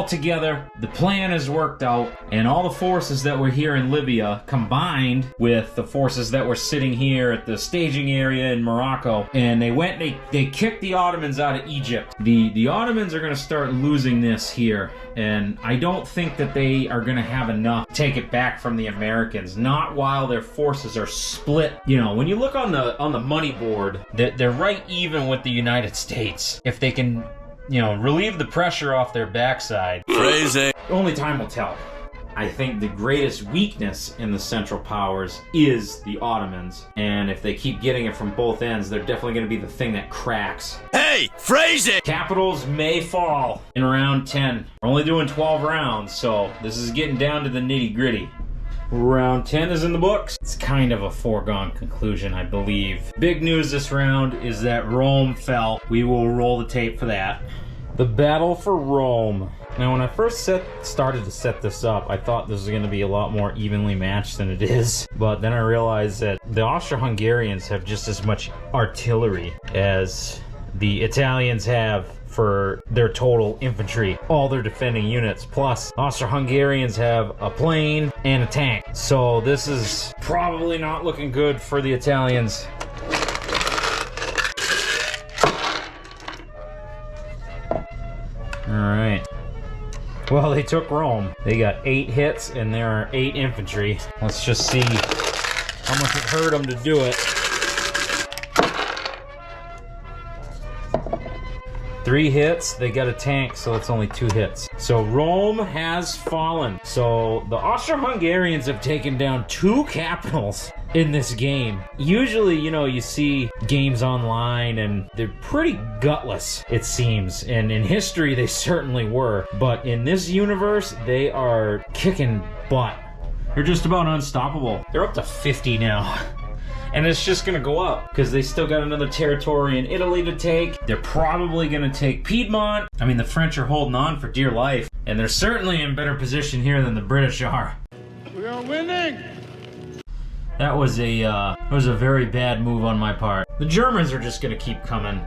together, the plan is worked out, and all the forces that were here in Libya combined with the forces that were sitting here at the staging area in Morocco, and they kicked the Ottomans out of Egypt. The Ottomans are going to start losing this here, and I don't think that they are going to have enough to take it back from the Americans, not while their forces are split. You know, when you look on the money board, they're right even with the United States. If they can, relieve the pressure off their backside. Crazy. Only time will tell. I think the greatest weakness in the Central Powers is the Ottomans, and if they keep getting it from both ends, they're definitely going to be the thing that cracks. Hey, phrase it! Capitals may fall in round 10. We're only doing 12 rounds, so this is getting down to the nitty-gritty. Round 10 is in the books. It's kind of a foregone conclusion, I believe. Big news this round is that Rome fell. We will roll the tape for that. The battle for Rome. Now, when I first started to set this up, I thought this was going to be a lot more evenly matched than it is. But then I realized that the Austro-Hungarians have just as much artillery as the Italians have for their total infantry, all their defending units. Plus, Austro-Hungarians have a plane and a tank. So this is probably not looking good for the Italians. Alright. Well, they took Rome. They got 8 hits and there are 8 infantry. Let's just see how much it hurt them to do it. 3 hits, they got a tank, so it's only 2 hits. So Rome has fallen. So the Austro-Hungarians have taken down 2 capitals in this game. Usually, you see games online and they're pretty gutless, it seems. And in history, they certainly were. But in this universe, they are kicking butt. They're just about unstoppable. They're up to 50 now. And it's just gonna go up, because they still got another territory in Italy to take. They're probably gonna take Piedmont. I mean, the French are holding on for dear life, and they're certainly in better position here than the British are. We are winning! That was a very bad move on my part. The Germans are just gonna keep coming.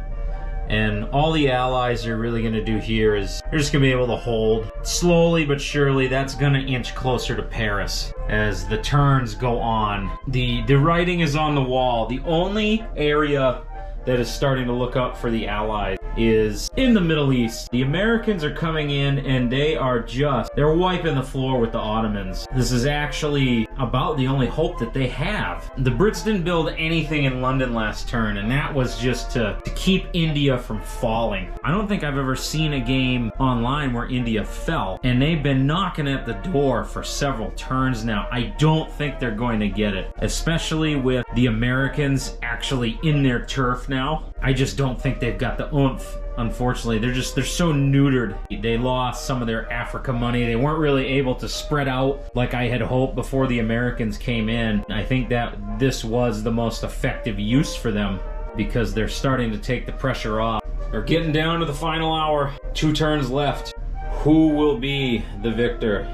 And all the allies are really going to do here is they're just going to be able to hold. Slowly but surely, that's going to inch closer to Paris as the turns go on. The writing is on the wall. The only area that is starting to look up for the Allies is in the Middle East. The Americans are coming in and they're wiping the floor with the Ottomans. This is actually about the only hope that they have. The Brits didn't build anything in London last turn, and that was just to keep India from falling. I don't think I've ever seen a game online where India fell, and they've been knocking at the door for several turns now. I don't think they're going to get it, especially with the Americans actually in their turf now. I just don't think they've got the oomph unfortunately. They're so neutered. They lost some of their Africa money. They weren't really able to spread out like I had hoped before the Americans came in. I think that this was the most effective use for them because they're starting to take the pressure off. We're getting down to the final hour. 2 turns left. Who will be the victor?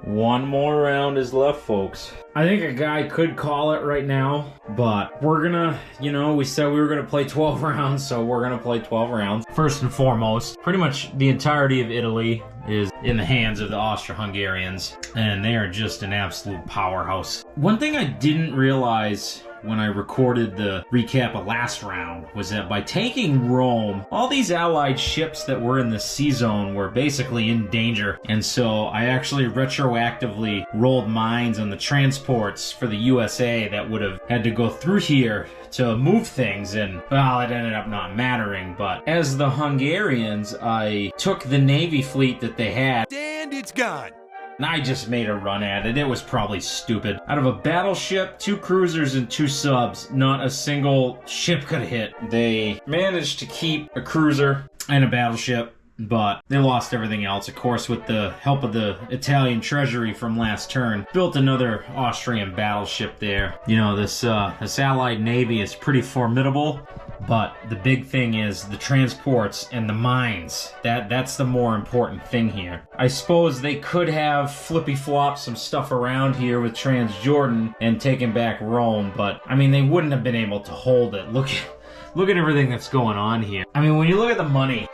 1 more round is left, folks. I think a guy could call it right now, but we're gonna, you know, we said we were gonna play 12 rounds, so we're gonna play 12 rounds. First and foremost, pretty much the entirety of Italy is in the hands of the Austro-Hungarians, and they are just an absolute powerhouse. One thing I didn't realize when I recorded the recap of last round was that by taking Rome, all these allied ships that were in the sea zone were basically in danger. And so I actually retroactively rolled mines on the transports for the USA that would have had to go through here to move things, and well, it ended up not mattering. But as the Hungarians, I took the Navy fleet that they had, And it's gone. and I just made a run at it. It was probably stupid. Out of a battleship, 2 cruisers, and 2 subs, not a single ship could hit. They managed to keep a cruiser and a battleship, but they lost everything else. Of course, with the help of the Italian treasury from last turn, built another Austrian battleship there. You know, this allied navy is pretty formidable. But the big thing is the transports and the mines. That's the more important thing here. I suppose they could have flippy-flopped some stuff around here with Transjordan and taken back Rome, but I mean, they wouldn't have been able to hold it. Look at everything that's going on here. I mean, when you look at the money,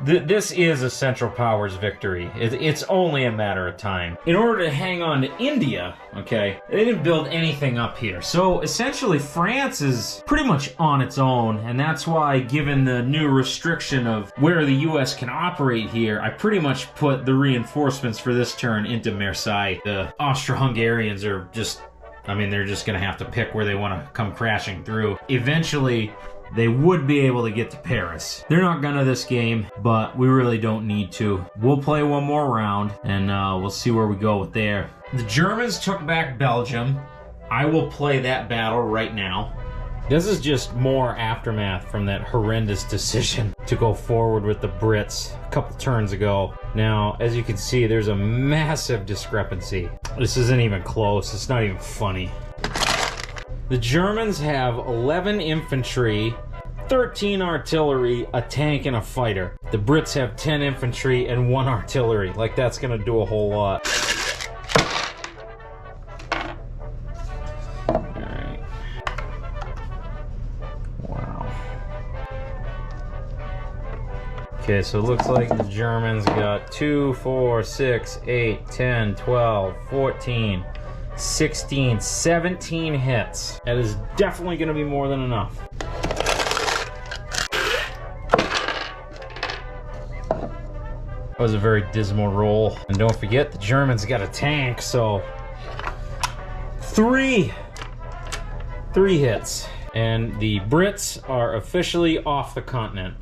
this is a Central Powers victory. It's only a matter of time. In order to hang on to India, okay, they didn't build anything up here. So essentially France is pretty much on its own, and that's why, given the new restriction of where the US can operate here, I pretty much put the reinforcements for this turn into Marseille. The Austro-Hungarians are just, I mean, they're just gonna have to pick where they want to come crashing through. Eventually, they would be able to get to Paris. They're not gonna this game, but we really don't need to. We'll play 1 more round, and we'll see where we go with there. The Germans took back Belgium. I will play that battle right now. This is just more aftermath from that horrendous decision to go forward with the Brits a couple turns ago. Now, as you can see, there's a massive discrepancy. This isn't even close. It's not even funny. The Germans have 11 infantry, 13 artillery, a tank, and a fighter. The Brits have 10 infantry and 1 artillery. Like, that's gonna do a whole lot. Alright. Wow. Okay, so it looks like the Germans got 2, 4, 6, 8, 10, 12, 14... 16, 17 hits. That is definitely going to be more than enough. That was a very dismal roll. And don't forget, the Germans got a tank, so... 3 hits. And the Brits are officially off the continent.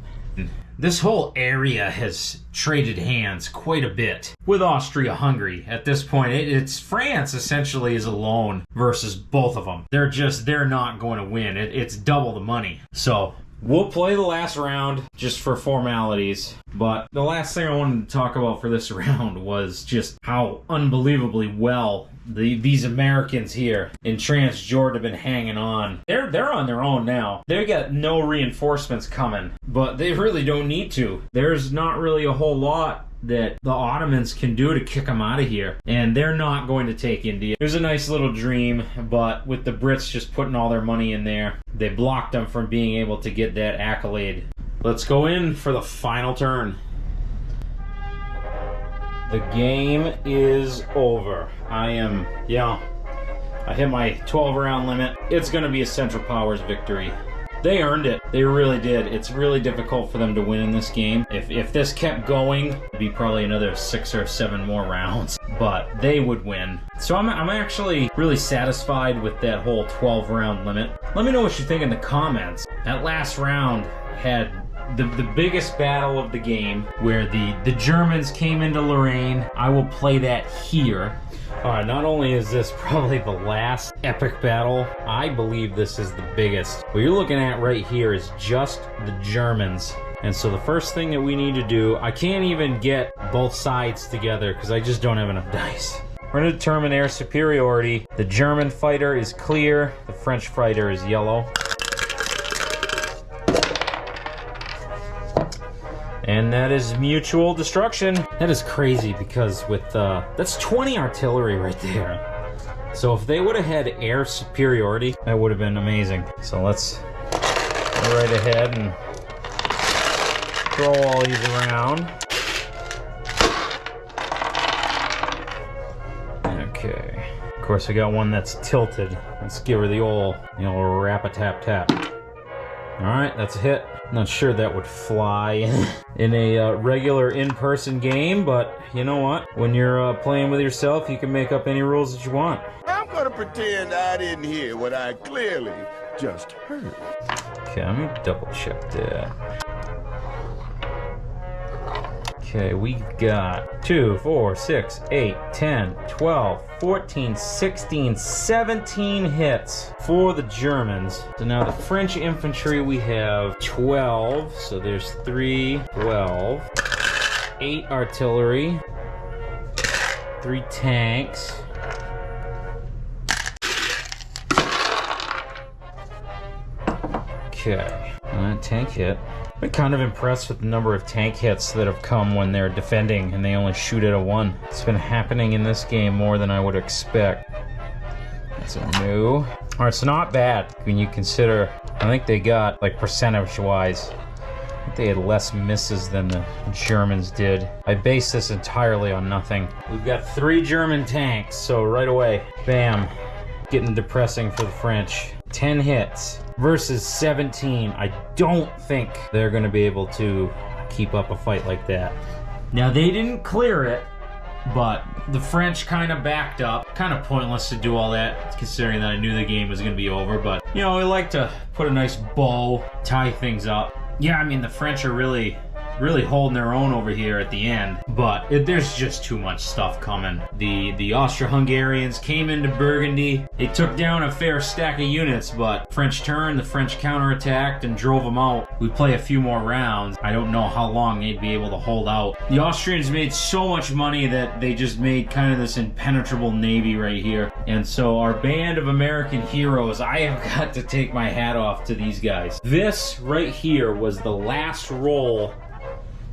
This whole area has traded hands quite a bit with Austria-Hungary. At this point, it's France essentially is alone versus both of them. They're not going to win. It's double the money. So we'll play the last round just for formalities. But the last thing I wanted to talk about for this round was just how unbelievably well these Americans here in Transjordan have been hanging on. They're on their own now. They got no reinforcements coming, but they really don't need to. There's not really a whole lot that the Ottomans can do to kick them out of here, and they're not going to take India. It was a nice little dream, but with the Brits just putting all their money in there, they blocked them from being able to get that accolade. Let's go in for the final turn. The game is over. I hit my 12 round limit. It's gonna be a Central Powers victory. They earned it. They really did. It's really difficult for them to win in this game. If this kept going, it'd be probably another 6 or 7 more rounds, but they would win. So I'm actually really satisfied with that whole 12 round limit. Let me know what you think in the comments. That last round had the biggest battle of the game, where the Germans came into Lorraine. I will play that here. Alright, not only is this probably the last epic battle, I believe this is the biggest. What you're looking at right here is just the Germans. And so the first thing that we need to do, I can't even get both sides together because I just don't have enough dice. We're going to determine air superiority. The German fighter is clear, the French fighter is yellow. And that is mutual destruction. That is crazy because with, that's 20 artillery right there. So if they would have had air superiority, that would have been amazing. So let's go right ahead and throw all these around. Okay. Of course, we got one that's tilted. Let's give her the old rap-a-tap-tap. All right, that's a hit. Not sure that would fly in a regular in-person game, but you know what? When you're playing with yourself, you can make up any rules that you want. I'm gonna pretend I didn't hear what I clearly just heard. Okay, let me double check that. Okay, we've got 2, 4, 6, 8, 10, 12, 14, 16, 17 hits for the Germans. So now the French infantry, we have 12. So there's 3, 12, 8 artillery, 3 tanks. Okay, tank hit. I've been kind of impressed with the number of tank hits that have come when they're defending and they only shoot at a 1. It's been happening in this game more than I would expect. That's a new. Alright, so not bad when you consider, I think they got, like, percentage-wise, I think they had less misses than the Germans did. I base this entirely on nothing. We've got 3 German tanks, so right away, bam, getting depressing for the French. 10 hits versus 17. I don't think they're going to be able to keep up a fight like that. Now, they didn't clear it, but the French kind of backed up. Kind of pointless to do all that, considering that I knew the game was going to be over. But, you know, we like to put a nice bow, tie things up. Yeah, I mean, the French are really holding their own over here at the end, but there's just too much stuff coming. The Austro-Hungarians came into Burgundy. They took down a fair stack of units, but French turned, the French counterattacked and drove them out. We play a few more rounds. I don't know how long they'd be able to hold out. The Austrians made so much money that they just made kind of this impenetrable navy right here. And so our band of American heroes, I have got to take my hat off to these guys. This right here was the last roll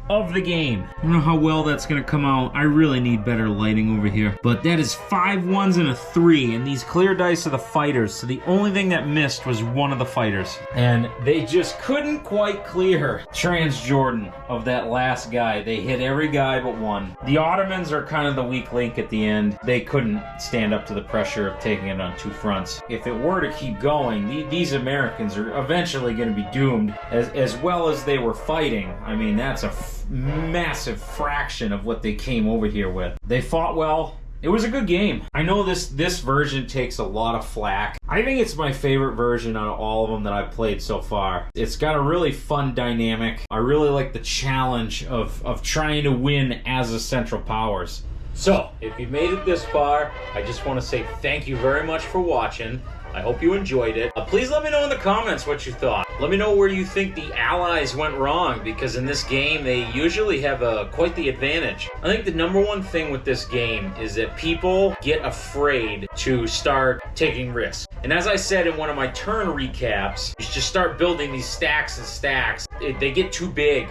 of the game. I don't know how well that's gonna come out. I really need better lighting over here. But that is 5 1s and a 3, and these clear dice are the fighters, so the only thing that missed was one of the fighters. And they just couldn't quite clear Transjordan of that last guy. They hit every guy but one. The Ottomans are kind of the weak link at the end. They couldn't stand up to the pressure of taking it on 2 fronts. If it were to keep going, these Americans are eventually gonna be doomed. As well as they were fighting, I mean, that's a massive fraction of what they came over here with. They fought well. It was a good game. I know this version takes a lot of flack. I think it's my favorite version out of all of them that I've played so far. It's got a really fun dynamic. I really like the challenge of trying to win as a Central Powers. So, if you made it this far, I just want to say thank you very much for watching. I hope you enjoyed it. Please let me know in the comments what you thought. Let me know where you think the Allies went wrong, because in this game, they usually have quite the advantage. I think the #1 thing with this game is that people get afraid to start taking risks. And as I said in one of my turn recaps, you just start building these stacks and stacks. They get too big,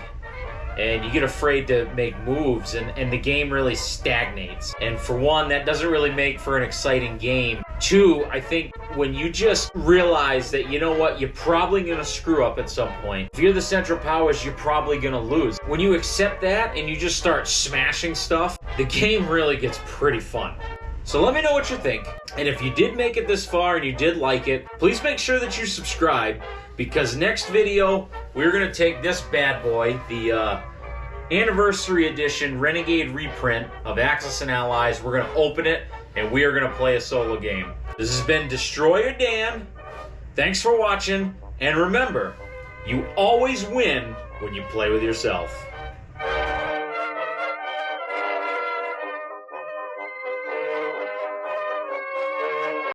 and you get afraid to make moves, and the game really stagnates. And for one, that doesn't really make for an exciting game. 2, I think when you just realize that, you know what, you're probably gonna screw up at some point. If you're the Central Powers, you're probably gonna lose. When you accept that and you just start smashing stuff, the game really gets pretty fun. So let me know what you think. And if you did make it this far and you did like it, please make sure that you subscribe, because next video, we're gonna take this bad boy, the Anniversary Edition Renegade reprint of Axis and Allies. We're gonna open it, and we are gonna play a solo game. This has been Destroyer Dan. Thanks for watching, and remember, you always win when you play with yourself.